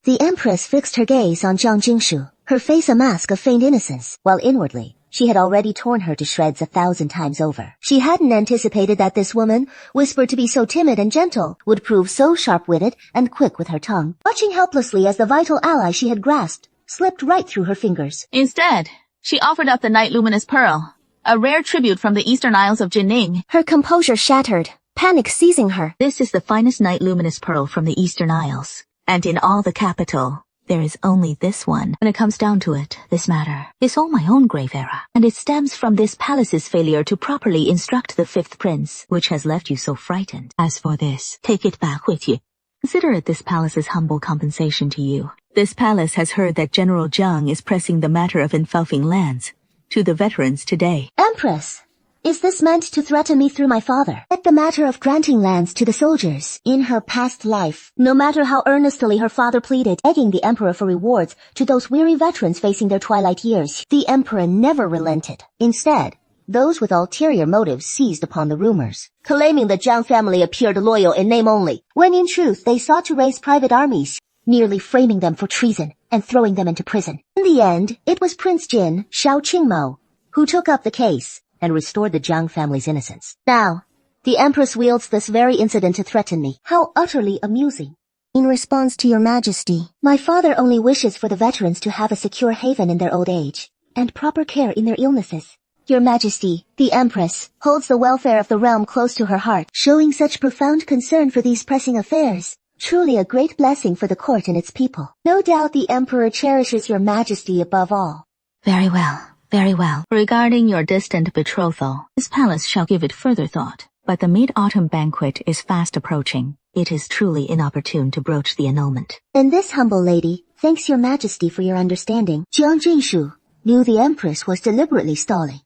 The Empress fixed her gaze on Jiang Jingshu, her face a mask of feigned innocence, while inwardly, she had already torn her to shreds 1,000 times over. She hadn't anticipated that this woman, whispered to be so timid and gentle, would prove so sharp-witted and quick with her tongue, watching helplessly as the vital ally she had grasped slipped right through her fingers. Instead, she offered up the Night Luminous Pearl, a rare tribute from the Eastern Isles of Jining. Her composure shattered, panic seizing her. This is the finest Night Luminous Pearl from the Eastern Isles, and in all the capital, there is only this one. When it comes down to it, this matter is all my own grave error, and it stems from this palace's failure to properly instruct the fifth prince, which has left you so frightened. As for this, take it back with you. Consider it this palace's humble compensation to you. This palace has heard that General Jiang is pressing the matter of infalfing lands to the veterans today. Empress, is this meant to threaten me through my father? At the matter of granting lands to the soldiers in her past life, no matter how earnestly her father pleaded, begging the emperor for rewards to those weary veterans facing their twilight years, the emperor never relented. Instead, those with ulterior motives seized upon the rumors, claiming the Jiang family appeared loyal in name only, when in truth they sought to raise private armies, nearly framing them for treason and throwing them into prison. In the end, it was Prince Jin, Shao Qingmo, who took up the case and restored the Jiang family's innocence. Now, the Empress wields this very incident to threaten me. How utterly amusing. In response to your Majesty, my father only wishes for the veterans to have a secure haven in their old age, and proper care in their illnesses. Your Majesty, the Empress, holds the welfare of the realm close to her heart, showing such profound concern for these pressing affairs. Truly a great blessing for the court and its people. No doubt the Emperor cherishes your Majesty above all. Very well. Very well. Regarding your distant betrothal, this palace shall give it further thought. But the mid-autumn banquet is fast approaching. It is truly inopportune to broach the annulment. And this humble lady thanks your Majesty for your understanding. Jiang Jingshu knew the Empress was deliberately stalling.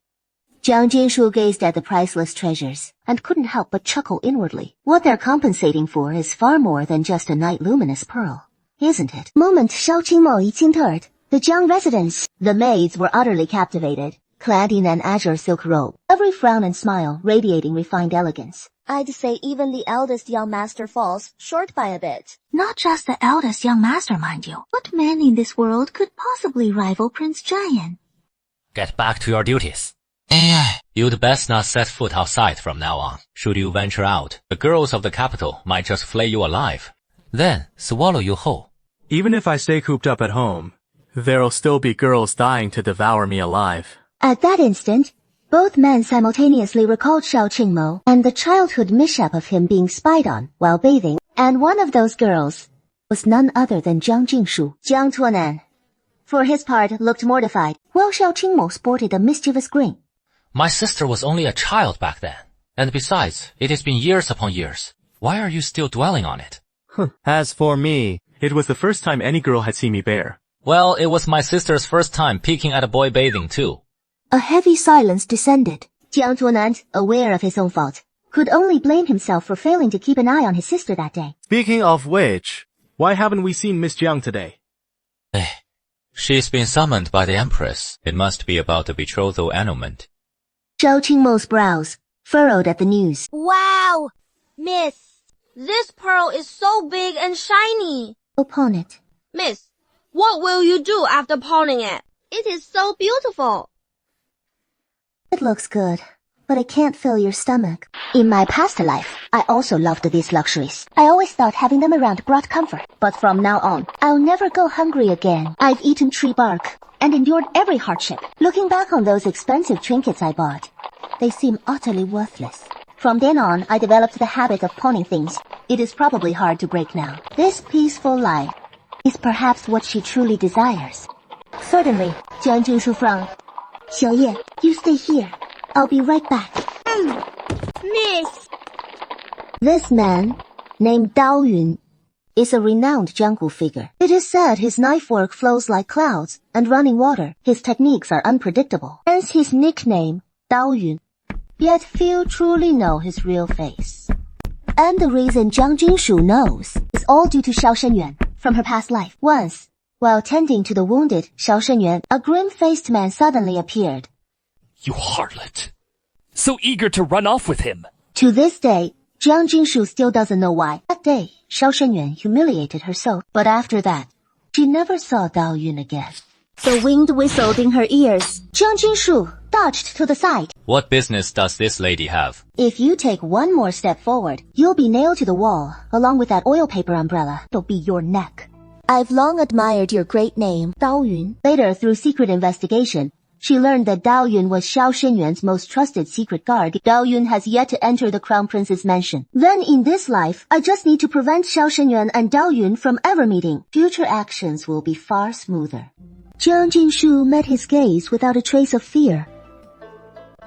Jiang Jingshu gazed at the priceless treasures and couldn't help but chuckle inwardly. What they're compensating for is far more than just a night luminous pearl, isn't it? Moment Shao Qingmo已经特 The Jiang residence. The maids were utterly captivated, clad in an azure silk robe, every frown and smile radiating refined elegance. I'd say even the eldest young master falls short by a bit. Not just the eldest young master, mind you. What man in this world could possibly rival Prince Jian? Get back to your duties. You'd best not set foot outside from now on. Should you venture out, the girls of the capital might just flay you alive. Then swallow you whole. Even if I stay cooped up at home, there'll still be girls dying to devour me alive. At that instant, both men simultaneously recalled Shao Qingmo and the childhood mishap of him being spied on while bathing, and one of those girls was none other than Jiang Jingshu. Jiang Tuanan, for his part, looked mortified, while Shao Qingmo sported a mischievous grin. My sister was only a child back then. And besides, it has been years upon years. Why are you still dwelling on it? As for me, it was the first time any girl had seen me bare. Well, it was my sister's first time peeking at a boy bathing too. A heavy silence descended. Jiang Tuonan, aware of his own fault, could only blame himself for failing to keep an eye on his sister that day. Speaking of which, why haven't we seen Miss Jiang today? She's been summoned by the Empress. It must be about the betrothal annulment. Zhao Qingmo's brows furrowed at the news. Wow! Miss, this pearl is so big and shiny. Upon it. Miss, what will you do after pawning it? It is so beautiful. It looks good, but it can't fill your stomach. In my past life, I also loved these luxuries. I always thought having them around brought comfort. But from now on, I'll never go hungry again. I've eaten tree bark and endured every hardship. Looking back on those expensive trinkets I bought, they seem utterly worthless. From then on, I developed the habit of pawning things. It is probably hard to break now. This peaceful life is perhaps what she truly desires. Certainly, Jiang Jingshu frowned. Xiaoye, you stay here. I'll be right back. Miss! This man, named Dao Yun, is a renowned jungle figure. It is said his knife work flows like clouds and running water. His techniques are unpredictable. Hence his nickname, Dao Yun. Yet few truly know his real face. And the reason Jiang Jingshu knows is all due to Xiao Shenyuan from her past life. Once, while tending to the wounded Xiao Shenyuan, a grim-faced man suddenly appeared. You harlot. So eager to run off with him. To this day, Jiang Jingshu still doesn't know why. That day, Xiao Shenyuan humiliated her so, but after that, she never saw Dao Yun again. The wind whistled in her ears. Jiang Jingshu dodged to the side. What business does this lady have? If you take one more step forward, you'll be nailed to the wall, along with that oil paper umbrella. It'll be your neck. I've long admired your great name, Dao Yun. Later, through secret investigation, she learned that Dao Yun was Xiao Shenyuan's most trusted secret guard. Dao Yun has yet to enter the Crown Prince's mansion. Then in this life, I just need to prevent Xiao Shenyuan and Dao Yun from ever meeting. Future actions will be far smoother. Jiang Jingshu met his gaze without a trace of fear.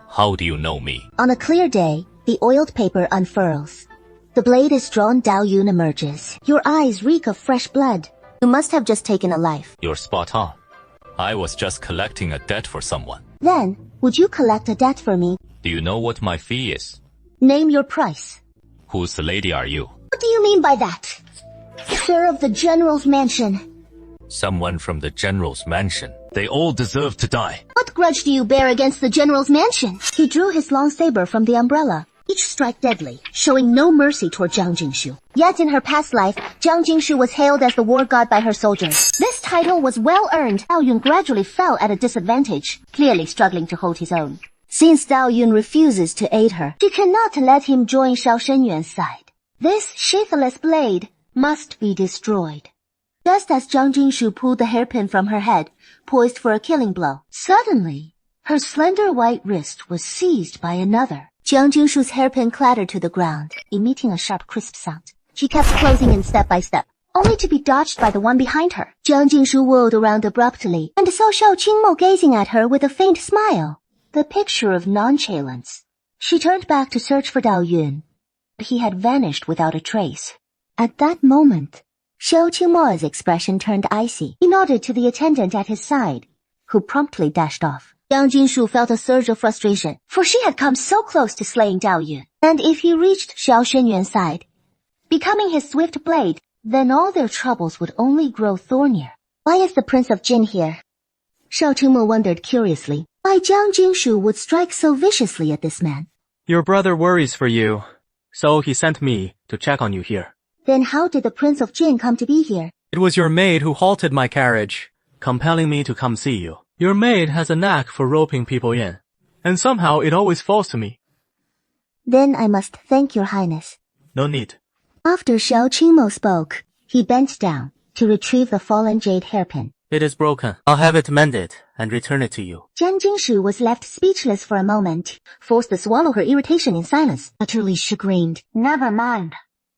How do you know me? On a clear day, the oiled paper unfurls. The blade is drawn, Dao Yun emerges. Your eyes reek of fresh blood. You must have just taken a life. You're spot on. I was just collecting a debt for someone. Then, would you collect a debt for me? Do you know what my fee is? Name your price. Whose lady are you? What do you mean by that? Sir of the General's mansion. Someone from the General's mansion. They all deserve to die. What grudge do you bear against the General's mansion? He drew his long saber from the umbrella, each strike deadly, showing no mercy toward Jiang Jingshu. Yet in her past life, Jiang Jingshu was hailed as the war god by her soldiers. This title was well earned. Dao Yun gradually fell at a disadvantage, clearly struggling to hold his own. Since Dao Yun refuses to aid her, she cannot let him join Xiao Shenyuan's side. This sheathless blade must be destroyed. Just as Jiang Jingshu pulled the hairpin from her head, poised for a killing blow, suddenly, her slender white wrist was seized by another. Jiang Jingshu's hairpin clattered to the ground, emitting a sharp, crisp sound. She kept closing in step by step, only to be dodged by the one behind her. Jiang Jingshu whirled around abruptly and saw Xiao Qingmo gazing at her with a faint smile, the picture of nonchalance. She turned back to search for Dao Yun, but he had vanished without a trace. At that moment, Xiao Qingmo's expression turned icy. He nodded to the attendant at his side, who promptly dashed off. Jiang Jingshu felt a surge of frustration, for she had come so close to slaying Dao Yun. And if he reached Xiao Shenyuan's side, becoming his swift blade, then all their troubles would only grow thornier. Why is the Prince of Jin here? Xiao Qingmo wondered curiously why Jiang Jingshu would strike so viciously at this man. Your brother worries for you, so he sent me to check on you here. Then how did the Prince of Jin come to be here? It was your maid who halted my carriage, compelling me to come see you. Your maid has a knack for roping people in, and somehow it always falls to me. Then I must thank your highness. No need. After Xiao Qingmo spoke, he bent down to retrieve the fallen jade hairpin. It is broken. I'll have it mended and return it to you. Jiang Jingshu was left speechless for a moment, forced to swallow her irritation in silence, utterly chagrined. Never mind.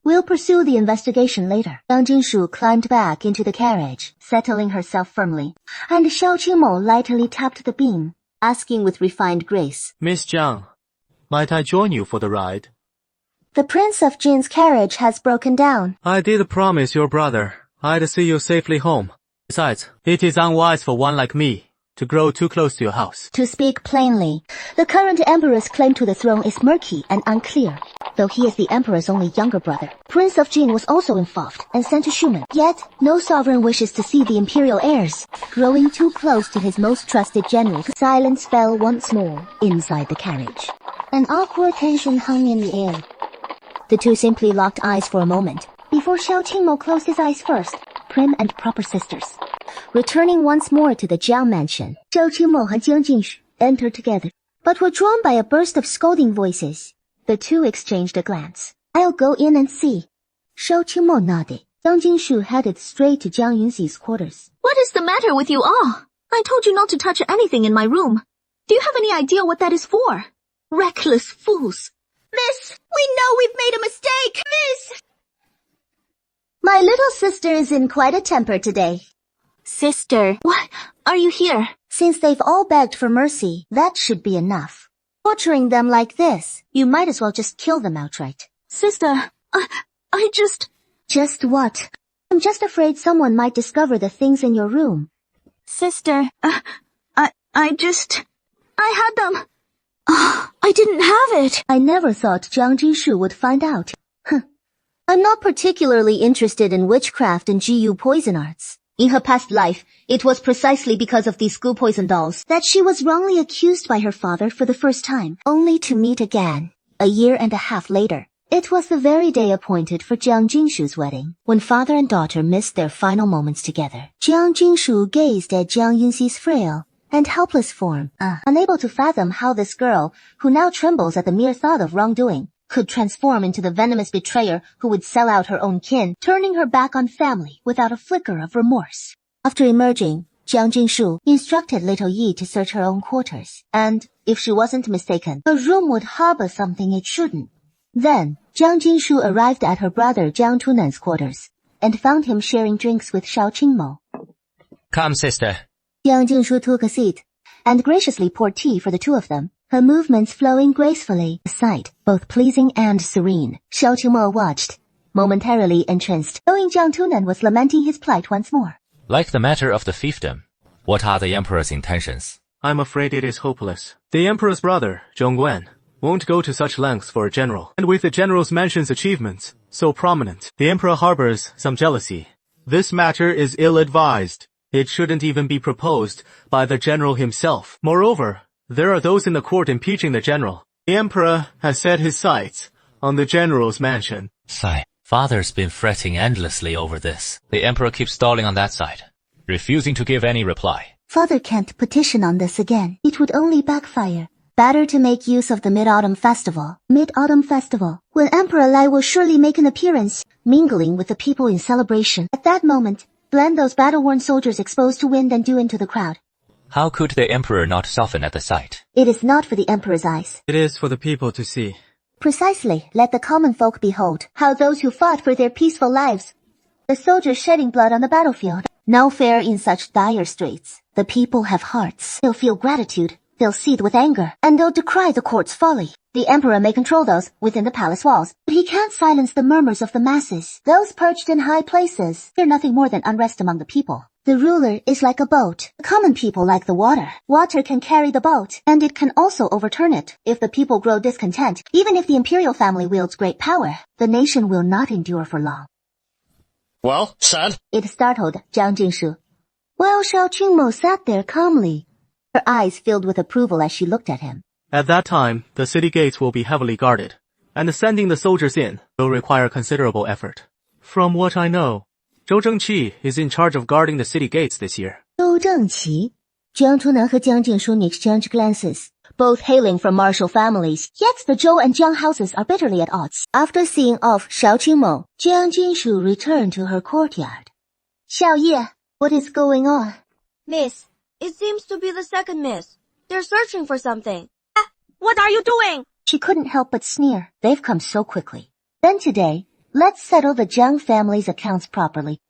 We'll pursue the investigation later. Jiang Jingshu climbed back into the carriage, settling herself firmly, and Xiao Qingmo lightly tapped the beam, asking with refined grace, Miss Jiang, might I join you for the ride? The Prince of Jin's carriage has broken down. I did promise your brother I'd see you safely home. Besides, it is unwise for one like me to grow too close to your house. To speak plainly, the current emperor's claim to the throne is murky and unclear. Though he is the emperor's only younger brother, Prince of Jin was also involved and sent to Schumann. Yet, no sovereign wishes to see the imperial heirs growing too close to his most trusted general. Silence fell once more inside the carriage. An awkward tension hung in the air. The two simply locked eyes for a moment, before Xiao Qingmo closed his eyes first, prim and proper sisters. Returning once more to the Jiang mansion, Xiao Qingmo and Jiang Jingshu entered together, but were drawn by a burst of scolding voices. The two exchanged a glance. I'll go in and see. Xiao Qingmo nodded. Jiang Jingshu headed straight to Jiang Yunxi's quarters. What is the matter with you all? I told you not to touch anything in my room. Do you have any idea what that is for? Reckless fools. Miss, we know we've made a mistake! Miss! My little sister is in quite a temper today. Sister, what? Are you here? Since they've all begged for mercy, that should be enough. Torturing them like this, you might as well just kill them outright. Sister, I just... Just what? I'm just afraid someone might discover the things in your room. Sister, I had them. I didn't have it. I never thought Jiang Jinshu would find out. I'm not particularly interested in witchcraft and GU poison arts. In her past life, it was precisely because of these school poison dolls that she was wrongly accused by her father for the first time, only to meet again, a year and a half later. It was the very day appointed for Jiang Jingshu's wedding, when father and daughter missed their final moments together. Jiang Jingshu gazed at Jiang Yunxi's frail and helpless form, unable to fathom how this girl, who now trembles at the mere thought of wrongdoing, could transform into the venomous betrayer who would sell out her own kin, turning her back on family without a flicker of remorse. After emerging, Jiang Jingshu instructed little Yi to search her own quarters, and, if she wasn't mistaken, her room would harbor something it shouldn't. Then, Jiang Jinshu arrived at her brother Jiang Tunan's quarters, and found him sharing drinks with Xiao Qingmo. Come, sister. Jiang Jingshu took a seat, and graciously poured tea for the two of them, her movements flowing gracefully, a sight both pleasing and serene. Xiao Qingmo watched, momentarily entranced, knowing Jiang Tunan was lamenting his plight once more. Like the matter of the fiefdom, what are the emperor's intentions? I'm afraid it is hopeless. The emperor's brother, Zhongguan, won't go to such lengths for a general. And with the general's mansion's achievements so prominent, the emperor harbors some jealousy. This matter is ill-advised. It shouldn't even be proposed by the general himself. Moreover, there are those in the court impeaching the general. The emperor has set his sights on the general's mansion. Sigh. Father's been fretting endlessly over this. The emperor keeps stalling on that side, refusing to give any reply. Father can't petition on this again. It would only backfire. Better to make use of the Mid-Autumn Festival. Mid-Autumn Festival, when Emperor Lai will surely make an appearance, mingling with the people in celebration. At that moment, blend those battle-worn soldiers exposed to wind and dew into the crowd. How could the emperor not soften at the sight? It is not for the emperor's eyes. It is for the people to see. Precisely, let the common folk behold how those who fought for their peaceful lives, the soldiers shedding blood on the battlefield, now fare in such dire straits. The people have hearts. They'll feel gratitude. They'll seethe with anger, and they'll decry the court's folly. The emperor may control those within the palace walls, but he can't silence the murmurs of the masses. Those perched in high places fear nothing more than unrest among the people. The ruler is like a boat. The common people like the water. Water can carry the boat, and it can also overturn it. If the people grow discontent, even if the imperial family wields great power, the nation will not endure for long. Well, said? It startled Jiang Jinshu. While Xiao Qingmo sat there calmly, her eyes filled with approval as she looked at him. At that time, the city gates will be heavily guarded, and sending the soldiers in will require considerable effort. From what I know, Zhou Zhengqi is in charge of guarding the city gates this year. Zhou Zhengqi? Jiang Tunan and Jiang Jinshu exchanged glances. Both hailing from martial families, yet the Zhou and Jiang houses are bitterly at odds. After seeing off Xiao Qingmo, Jiang Jinshu returned to her courtyard. Xiao Ye, what is going on? Miss, it seems to be the second miss. They're searching for something. What are you doing? She couldn't help but sneer. They've come so quickly. Then today, let's settle the Jiang family's accounts properly.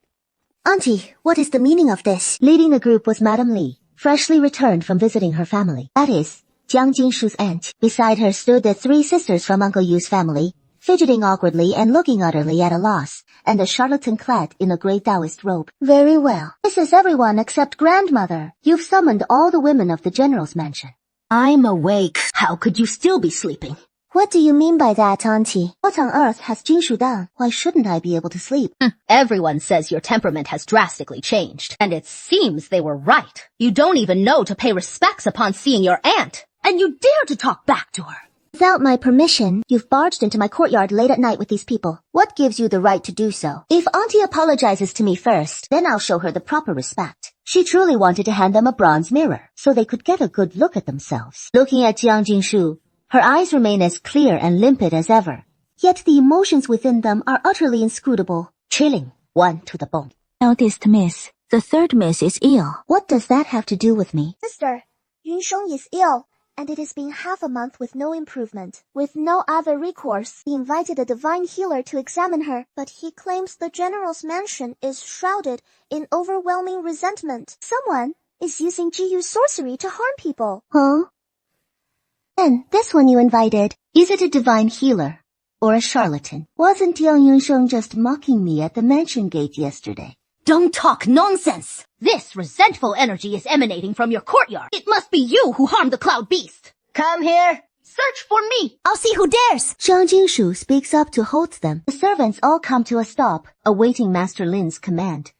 Auntie, what is the meaning of this? Leading the group was Madame Li, freshly returned from visiting her family. That is, Jiang Jinshu's aunt. Beside her stood the three sisters from Uncle Yu's family, fidgeting awkwardly and looking utterly at a loss, and a charlatan clad in a grey Taoist robe. Very well. This is everyone except grandmother. You've summoned all the women of the general's mansion. I'm awake. How could you still be sleeping? What do you mean by that, Auntie? What on earth has Jinshu done? Why shouldn't I be able to sleep? Everyone says your temperament has drastically changed, and it seems they were right. You don't even know to pay respects upon seeing your aunt, and you dare to talk back to her. Without my permission, you've barged into my courtyard late at night with these people. What gives you the right to do so? If Auntie apologizes to me first, then I'll show her the proper respect. She truly wanted to hand them a bronze mirror, so they could get a good look at themselves. Looking at Jiang Jinshu, her eyes remain as clear and limpid as ever. Yet the emotions within them are utterly inscrutable, chilling one to the bone. Eldest miss, the third miss is ill. What does that have to do with me? Sister, Yunsheng is ill, and it has been half a month with no improvement. With no other recourse, he invited a divine healer to examine her, but he claims the general's mansion is shrouded in overwhelming resentment. Someone is using Jiyu sorcery to harm people. Huh? Then, this one you invited, is it a divine healer? Or a charlatan? Wasn't Jiang Yunsheng just mocking me at the mansion gate yesterday? Don't talk nonsense! This resentful energy is emanating from your courtyard. It must be you who harmed the cloud beast. Come here. Search for me. I'll see who dares. Jiang Jinshu speaks up to hold them. The servants all come to a stop, awaiting Master Lin's command.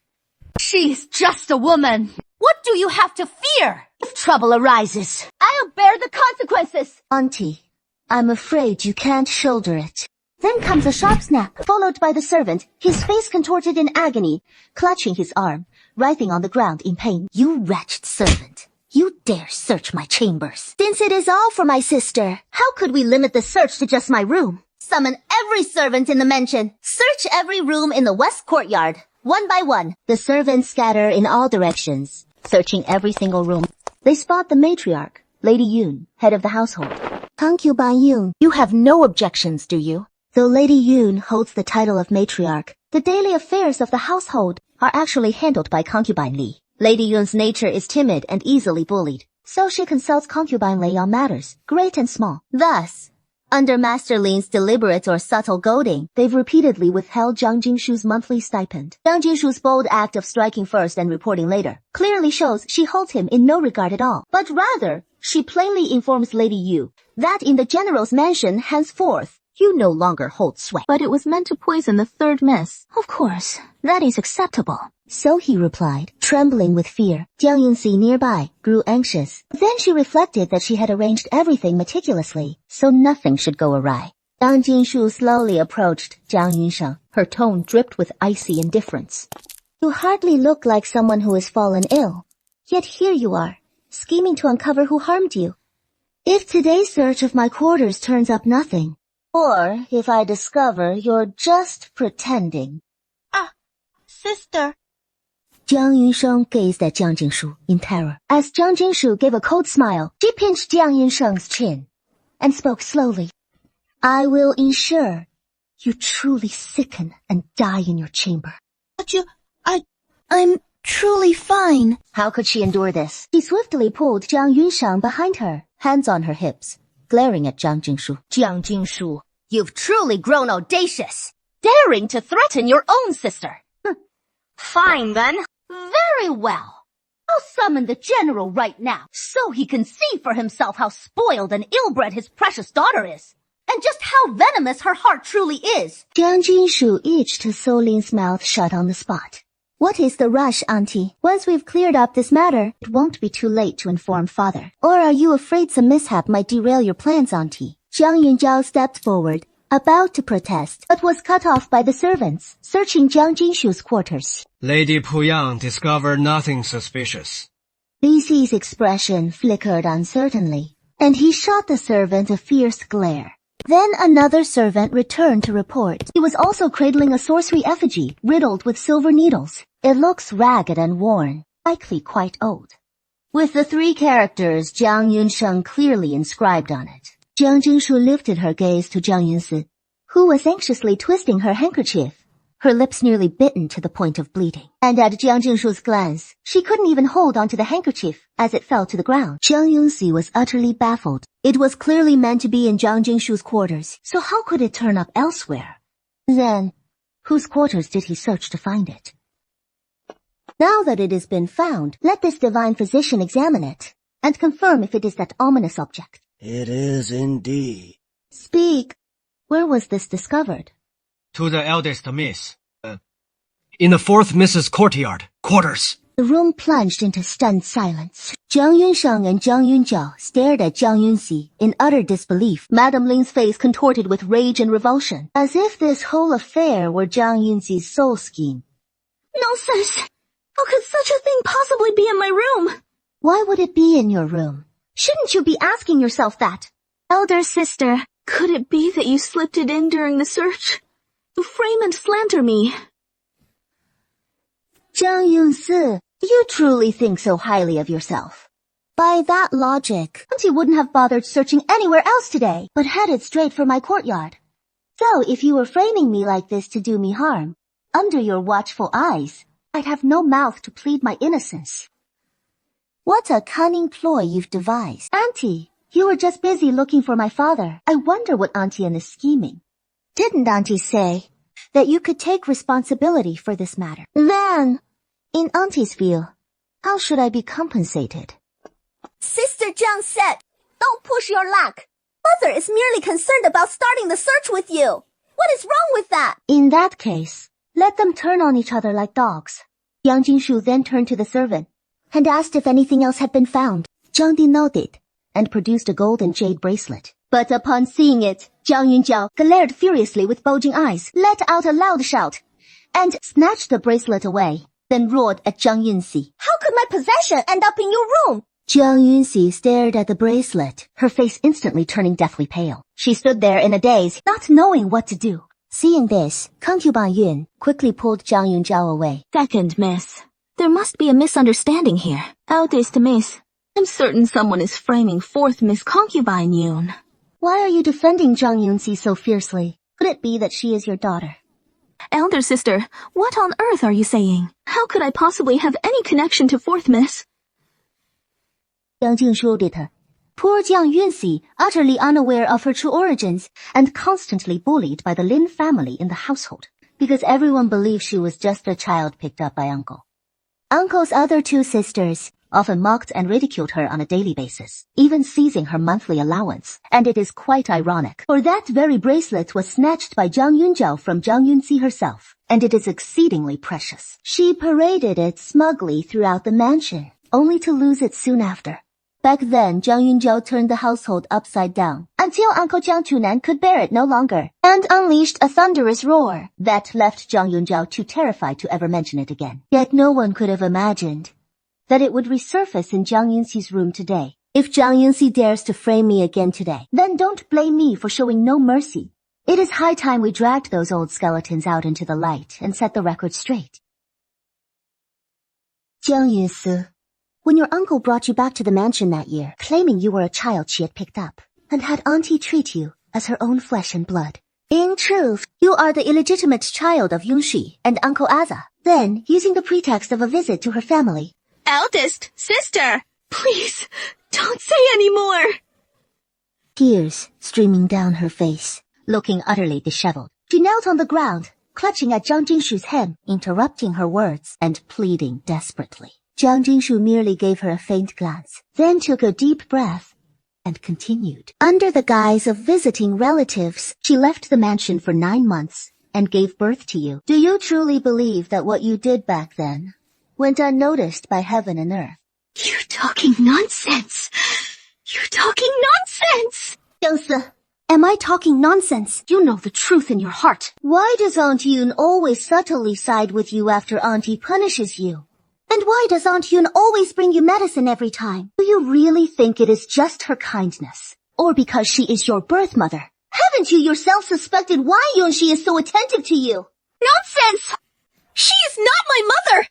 She's just a woman. What do you have to fear? If trouble arises, I'll bear the consequences. Auntie, I'm afraid you can't shoulder it. Then comes a sharp snap, followed by the servant, his face contorted in agony, clutching his arm, writhing on the ground in pain. You wretched servant. You dare search my chambers. Since it is all for my sister, how could we limit the search to just my room? Summon every servant in the mansion. Search every room in the west courtyard. One by one, the servants scatter in all directions, searching every single room. They spot the matriarch, Lady Yun, head of the household. Concubine Yun, you have no objections, do you? Though Lady Yun holds the title of matriarch, the daily affairs of the household are actually handled by Concubine Li. Lady Yun's nature is timid and easily bullied, so she consults Concubine Li on matters, great and small. Thus, under Master Lin's deliberate or subtle goading, they've repeatedly withheld Jiang Jinshu's monthly stipend. Jiang Jinshu's bold act of striking first and reporting later clearly shows she holds him in no regard at all, but rather, she plainly informs Lady Yu that in the general's mansion henceforth, you no longer hold sway. But it was meant to poison the third miss. Of course, that is acceptable. So he replied, trembling with fear. Jiang Yunxi nearby grew anxious. Then she reflected that she had arranged everything meticulously, so nothing should go awry. Jiang Jinshu slowly approached Jiang Yunsheng. Her tone dripped with icy indifference. You hardly look like someone who has fallen ill. Yet here you are, scheming to uncover who harmed you. If today's search of my quarters turns up nothing, or if I discover you're just pretending. Sister. Jiang Yunsheng gazed at Jiang Jinshu in terror. As Jiang Jinshu gave a cold smile, she pinched Jiang Yunsheng's chin and spoke slowly. I will ensure you truly sicken and die in your chamber. But I'm truly fine. How could she endure this? She swiftly pulled Jiang Yunsheng behind her, hands on her hips, glaring at Jiang Jinshu. Jiang Jinshu, you've truly grown audacious, daring to threaten your own sister. Fine then. Very well. I'll summon the general right now, so he can see for himself how spoiled and ill-bred his precious daughter is, and just how venomous her heart truly is. Jiang Jinshu itched to sew Lin's mouth shut on the spot. What is the rush, Auntie? Once we've cleared up this matter, it won't be too late to inform Father. Or are you afraid some mishap might derail your plans, Auntie? Jiang Yunzhao stepped forward, about to protest, but was cut off by the servants, searching Jiang Jinshu's quarters. Lady Puyang discovered nothing suspicious. Li Xi's expression flickered uncertainly, and he shot the servant a fierce glare. Then another servant returned to report. He was also cradling a sorcery effigy, riddled with silver needles. It looks ragged and worn, likely quite old, with the three characters Jiang Yunsheng clearly inscribed on it. Jiang Jinshu lifted her gaze to Jiang Yunsi, who was anxiously twisting her handkerchief, her lips nearly bitten to the point of bleeding. And at Jiang Jingshu's glance, she couldn't even hold onto the handkerchief as it fell to the ground. Jiang Yunxi was utterly baffled. It was clearly meant to be in Jiang Jingshu's quarters, so how could it turn up elsewhere? Then, whose quarters did he search to find it? Now that it has been found, let this divine physician examine it, and confirm if it is that ominous object. It is indeed. Speak. Where was this discovered? To the eldest miss. In the fourth Mrs. Courtyard, quarters. The room plunged into stunned silence. Jiang Yunsheng and Jiang Yunjiao stared at Jiang Yunxi in utter disbelief. Madame Ling's face contorted with rage and revulsion, as if this whole affair were Jiang Yunxi's sole scheme. Nonsense! How could such a thing possibly be in my room? Why would it be in your room? Shouldn't you be asking yourself that? Elder sister, could it be that you slipped it in during the search? To frame and slander me. Jiang Yunsi, you truly think so highly of yourself. By that logic, Auntie wouldn't have bothered searching anywhere else today, but headed straight for my courtyard. So if you were framing me like this to do me harm, under your watchful eyes, I'd have no mouth to plead my innocence. What a cunning ploy you've devised. Auntie, you were just busy looking for my father. I wonder what Auntie is scheming. Didn't Auntie say that you could take responsibility for this matter? Then, in Auntie's view, how should I be compensated? Sister Jiang said, don't push your luck. Mother is merely concerned about starting the search with you. What is wrong with that? In that case, let them turn on each other like dogs. Yang Jingshu then turned to the servant and asked if anything else had been found. Jiang Di nodded and produced a gold and jade bracelet. But upon seeing it, Jiang Yunjiao glared furiously with bulging eyes, let out a loud shout, and snatched the bracelet away, then roared at Jiang Yunxi. How could my possession end up in your room? Jiang Yunxi stared at the bracelet, her face instantly turning deathly pale. She stood there in a daze, not knowing what to do. Seeing this, concubine Yun quickly pulled Jiang Yunjiao away. Second miss. There must be a misunderstanding here. Eldest miss, I'm certain someone is framing fourth Miss Concubine Yun. Why are you defending Jiang Yunxi so fiercely? Could it be that she is your daughter? Elder sister, what on earth are you saying? How could I possibly have any connection to fourth miss? Yang Jingshu did her. Poor Jiang Yunxi, utterly unaware of her true origins, and constantly bullied by the Lin family in the household, because everyone believed she was just a child picked up by Uncle. Uncle's other two sisters often mocked and ridiculed her on a daily basis, even seizing her monthly allowance. And it is quite ironic, for that very bracelet was snatched by Jiang Yunjiao from Jiang Yunxi herself, and it is exceedingly precious. She paraded it smugly throughout the mansion, only to lose it soon after. Back then, Jiang Yunjiao turned the household upside down, until Uncle Jiang Chunan could bear it no longer, and unleashed a thunderous roar that left Jiang Yunjiao too terrified to ever mention it again. Yet no one could have imagined that it would resurface in Jiang Yunxi's room today. If Jiang Yunxi dares to frame me again today, then don't blame me for showing no mercy. It is high time we dragged those old skeletons out into the light and set the record straight. Jiang Yunsi, when your uncle brought you back to the mansion that year, claiming you were a child she had picked up, and had Auntie treat you as her own flesh and blood. In truth, you are the illegitimate child of Yunxi and Uncle Aza. Then, using the pretext of a visit to her family, Eldest sister, please, don't say any more. Tears streaming down her face, looking utterly disheveled, she knelt on the ground, clutching at Jiang Jingshu's hem, interrupting her words and pleading desperately. Jiang Jingshu merely gave her a faint glance, then took a deep breath and continued. Under the guise of visiting relatives, she left the mansion for 9 months and gave birth to you. Do you truly believe that what you did back then went unnoticed by heaven and earth? You're talking nonsense. You're talking nonsense. Youngsi, am I talking nonsense? You know the truth in your heart. Why does Aunt Yun always subtly side with you after Auntie punishes you? And why does Aunt Yun always bring you medicine every time? Do you really think it is just her kindness? Or because she is your birth mother? Haven't you yourself suspected why Yunxi is so attentive to you? Nonsense! She is not my mother!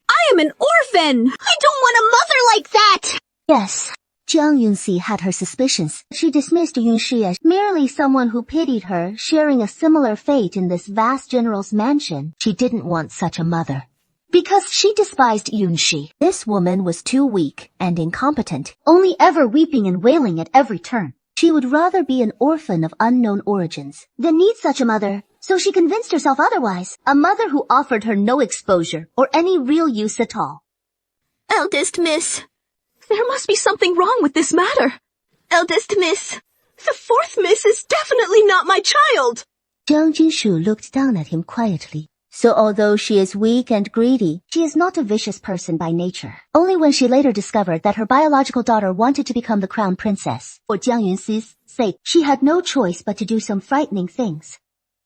I am an orphan! I don't want a mother like that! Yes, Jiang Yunxi had her suspicions. She dismissed Yunxi as merely someone who pitied her, sharing a similar fate in this vast general's mansion. She didn't want such a mother, because she despised Yunxi. This woman was too weak and incompetent, only ever weeping and wailing at every turn. She would rather be an orphan of unknown origins than need such a mother, so she convinced herself otherwise. A mother who offered her no exposure or any real use at all. Eldest Miss, there must be something wrong with this matter. Eldest Miss, the fourth Miss is definitely not my child. Jiang Jinshu looked down at him quietly. So although she is weak and greedy, she is not a vicious person by nature. Only when she later discovered that her biological daughter wanted to become the crown princess, for Jiang Yunxi's sake, she had no choice but to do some frightening things.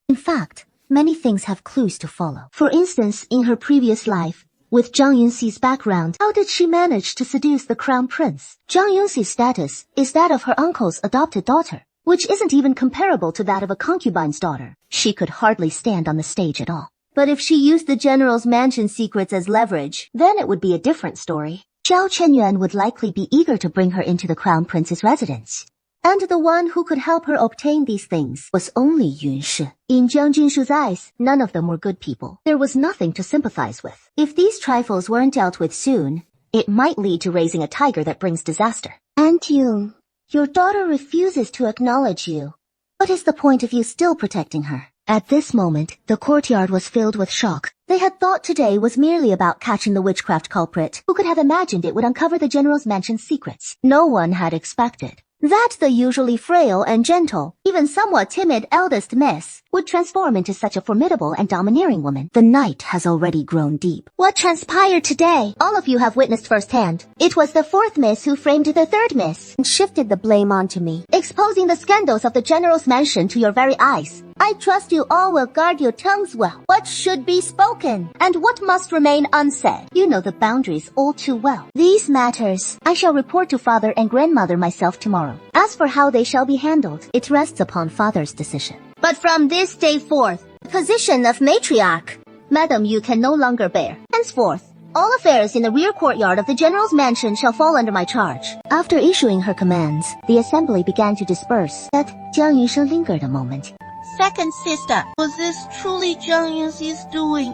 In fact, many things have clues to follow. For instance, in her previous life, with Jiang Yunxi's background, how did she manage to seduce the crown prince? Jiang Yunxi's status is that of her uncle's adopted daughter, which isn't even comparable to that of a concubine's daughter. She could hardly stand on the stage at all. But if she used the general's mansion secrets as leverage, then it would be a different story. Zhao Chenyuan would likely be eager to bring her into the crown prince's residence. And the one who could help her obtain these things was only Yun Shi. In Jiang Jinshu's eyes, none of them were good people. There was nothing to sympathize with. If these trifles weren't dealt with soon, it might lead to raising a tiger that brings disaster. Aunt Yun, your daughter refuses to acknowledge you. What is the point of you still protecting her? At this moment, the courtyard was filled with shock. They had thought today was merely about catching the witchcraft culprit. Who could have imagined it would uncover the general's mansion's secrets? No one had expected that the usually frail and gentle, even somewhat timid eldest miss, would transform into such a formidable and domineering woman. The night has already grown deep. What transpired today, all of you have witnessed firsthand. It was the fourth miss who framed the third miss and shifted the blame onto me, exposing the scandals of the general's mansion to your very eyes. I trust you all will guard your tongues well. What should be spoken, and what must remain unsaid. You know the boundaries all too well. These matters, I shall report to father and grandmother myself tomorrow. As for how they shall be handled, it rests upon father's decision. But from this day forth, the position of matriarch, madam, you can no longer bear. Henceforth, all affairs in the rear courtyard of the general's mansion shall fall under my charge. After issuing her commands, the assembly began to disperse. Yet Jiang Yunshe lingered a moment. Second sister, was this truly Jiang Yunxi's doing?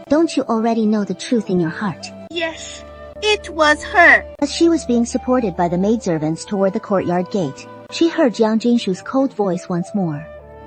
Don't you already know the truth in your heart? Yes, it was her. As she was being supported by the maidservants toward the courtyard gate, she heard Jiang Jinshu's cold voice once more.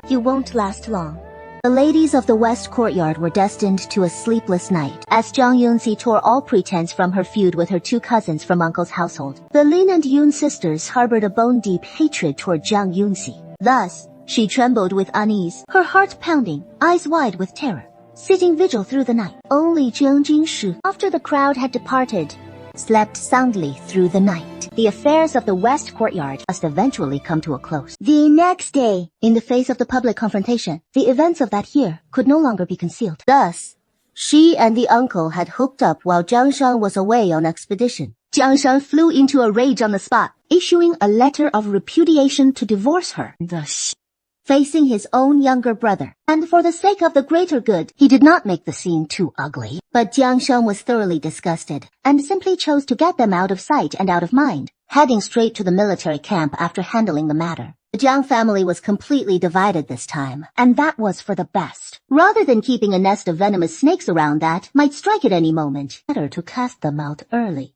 You won't last long. The ladies of the west courtyard were destined to a sleepless night, as Jiang Yunxi tore all pretense from her feud with her two cousins from uncle's household. The Lin and Yun sisters harbored a bone-deep hatred toward Jiang Yunxi. Thus, she trembled with unease, her heart pounding, eyes wide with terror, sitting vigil through the night. Only Jiang Jinshu, after the crowd had departed, slept soundly through the night. The affairs of the west courtyard must eventually come to a close. The next day, in the face of the public confrontation, the events of that year could no longer be concealed. Thus, she and the uncle had hooked up while Jiang Shang was away on expedition. Jiang Shang flew into a rage on the spot, issuing a letter of repudiation to divorce her. Facing his own younger brother. And for the sake of the greater good, he did not make the scene too ugly. But Jiang Sheng was thoroughly disgusted, and simply chose to get them out of sight and out of mind, heading straight to the military camp after handling the matter. The Jiang family was completely divided this time, and that was for the best. Rather than keeping a nest of venomous snakes around that might strike at any moment, better to cast them out early.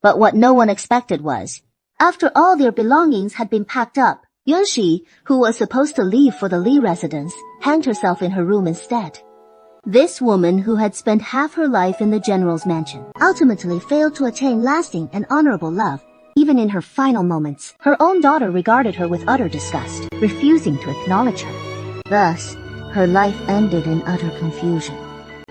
But what no one expected was, after all their belongings had been packed up, Yunxi, who was supposed to leave for the Li residence, hanged herself in her room instead. This woman, who had spent half her life in the general's mansion, ultimately failed to attain lasting and honorable love. Even in her final moments, her own daughter regarded her with utter disgust, refusing to acknowledge her. Thus, her life ended in utter confusion.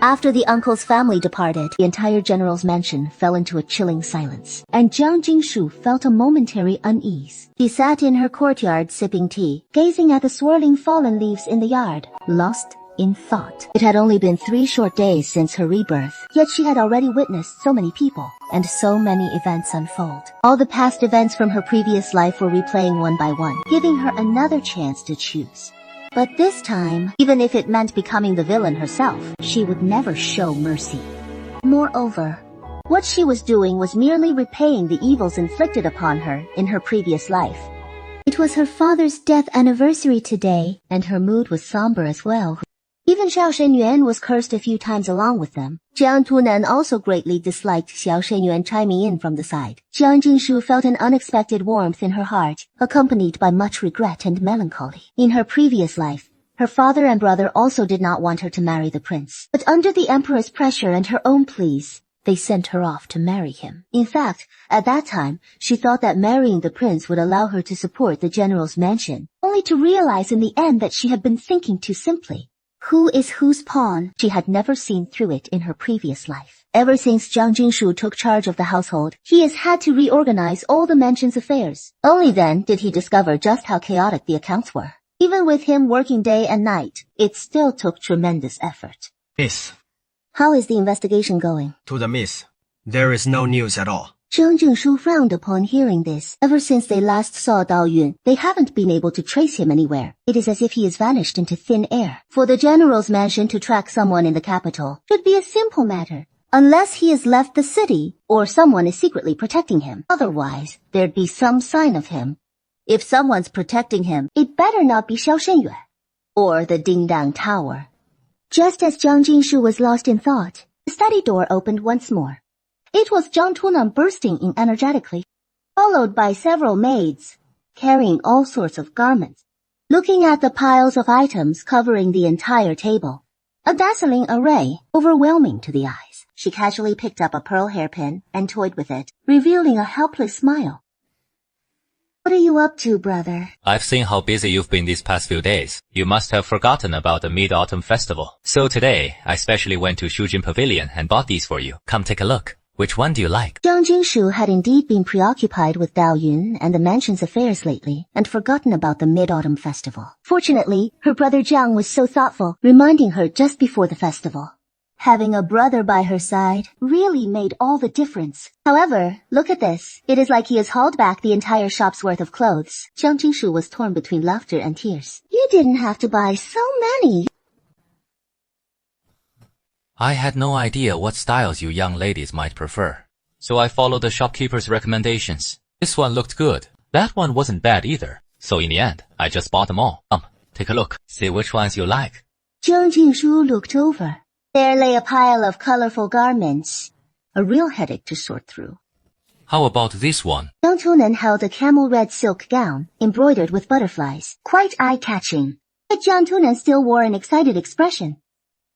After the uncle's family departed, the entire general's mansion fell into a chilling silence, and Jiang Jinshu felt a momentary unease. She sat in her courtyard sipping tea, gazing at the swirling fallen leaves in the yard, lost in thought. It had only been 3 short days since her rebirth, yet she had already witnessed so many people, and so many events unfold. All the past events from her previous life were replaying one by one, giving her another chance to choose. But this time, even if it meant becoming the villain herself, she would never show mercy. Moreover, What she was doing was merely repaying the evils inflicted upon her in her previous life. It was her father's death anniversary today, and her mood was somber as well. Even Xiao Shenyuan was cursed a few times along with them. Jiang Tunan also greatly disliked Xiao Shenyuan chiming in from the side. Jiang Jingshu felt an unexpected warmth in her heart, accompanied by much regret and melancholy. In her previous life, her father and brother also did not want her to marry the prince. But under the emperor's pressure and her own pleas, they sent her off to marry him. In fact, at that time, she thought that marrying the prince would allow her to support the general's mansion, only to realize in the end that she had been thinking too simply. Who is whose pawn? She had never seen through it in her previous life. Ever since Jiang Jingshu took charge of the household, he has had to reorganize all the mansion's affairs. Only then did he discover just how chaotic the accounts were. Even with him working day and night, it still took tremendous effort. Miss. How is the investigation going? To the miss, there is no news at all. Zheng Jingshu frowned upon hearing this. Ever since they last saw Dao Yun, they haven't been able to trace him anywhere. It is as if he has vanished into thin air. For the general's mansion to track someone in the capital should be a simple matter, unless he has left the city or someone is secretly protecting him. Otherwise, there'd be some sign of him. If someone's protecting him, it better not be Xiao Shenyuan or the Dingdang Tower. Just as Jiang Jingshu was lost in thought, the study door opened once more. It was Jiang Tunan bursting in energetically, followed by several maids, carrying all sorts of garments. Looking at the piles of items covering the entire table, a dazzling array, overwhelming to the eyes. She casually picked up a pearl hairpin and toyed with it, revealing a helpless smile. What are you up to, brother? I've seen how busy you've been these past few days. You must have forgotten about the Mid-Autumn Festival. So today, I specially went to Shujin Pavilion and bought these for you. Come take a look. Which one do you like? Jiang Jingshu had indeed been preoccupied with Dao Yun and the mansion's affairs lately, and forgotten about the Mid-Autumn Festival. Fortunately, her brother Jiang was so thoughtful, reminding her just before the festival. Having a brother by her side really made all the difference. However, look at this. It is like he has hauled back the entire shop's worth of clothes. Jiang Jingshu was torn between laughter and tears. You didn't have to buy so many. I had no idea what styles you young ladies might prefer, so I followed the shopkeeper's recommendations. This one looked good. That one wasn't bad either. So in the end, I just bought them all. Take a look. See which ones you like. Jiang Jingshu looked over. There lay a pile of colorful garments. A real headache to sort through. How about this one? Jiang Tunan held a camel red silk gown, embroidered with butterflies. Quite eye-catching. But Jiang Tunan still wore an excited expression.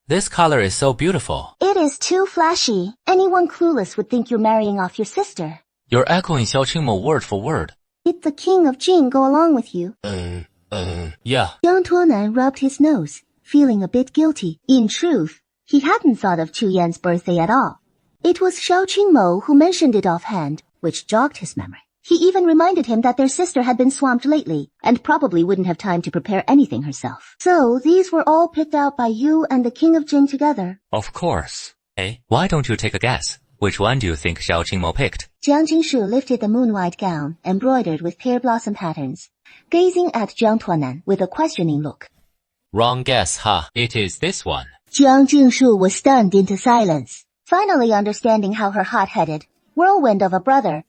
This color is so beautiful. It is too flashy. Anyone clueless would think you're marrying off your sister. You're echoing Xiao Qingmo word for word. Did the king of Jin go along with you? Yeah. Jiang Tunan rubbed his nose, feeling a bit guilty. In truth, he hadn't thought of Chu Yan's birthday at all. It was Xiao Qingmo who mentioned it offhand, which jogged his memory. He even reminded him that their sister had been swamped lately, and probably wouldn't have time to prepare anything herself. So, these were all picked out by you and the king of Jin together. Of course. Hey, why don't you take a guess? Which one do you think Xiao Qingmo picked? Jiang Jingshu lifted the moon-white gown, embroidered with pear blossom patterns, gazing at Jiang Tunan with a questioning look. Wrong guess, huh? It is this one. Jiang Jingshu was stunned into silence, finally understanding how her hot-headed whirlwind of a brother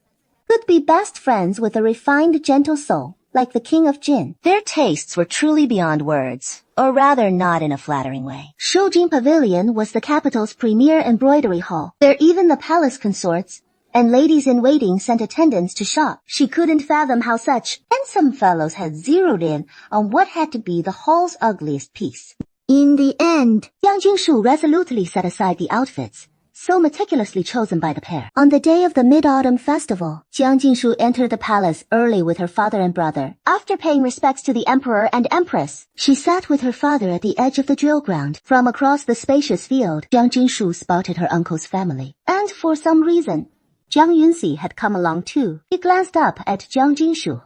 could be best friends with a refined, gentle soul like the king of Jin. Their tastes were truly beyond words, or rather not in a flattering way. Shujin Pavilion was the capital's premier embroidery hall, where even the palace consorts and ladies-in-waiting sent attendants to shop. She couldn't fathom how such handsome fellows had zeroed in on what had to be the hall's ugliest piece. In the end, Jiang Jingshu resolutely set aside the outfits, so meticulously chosen by the pair. On the day of the Mid-Autumn Festival, Jiang Jingshu entered the palace early with her father and brother. After paying respects to the emperor and empress, she sat with her father at the edge of the drill ground. From across the spacious field, Jiang Jingshu spotted her uncle's family. And for some reason, Jiang Yunxi had come along too. He glanced up at Jiang Jingshu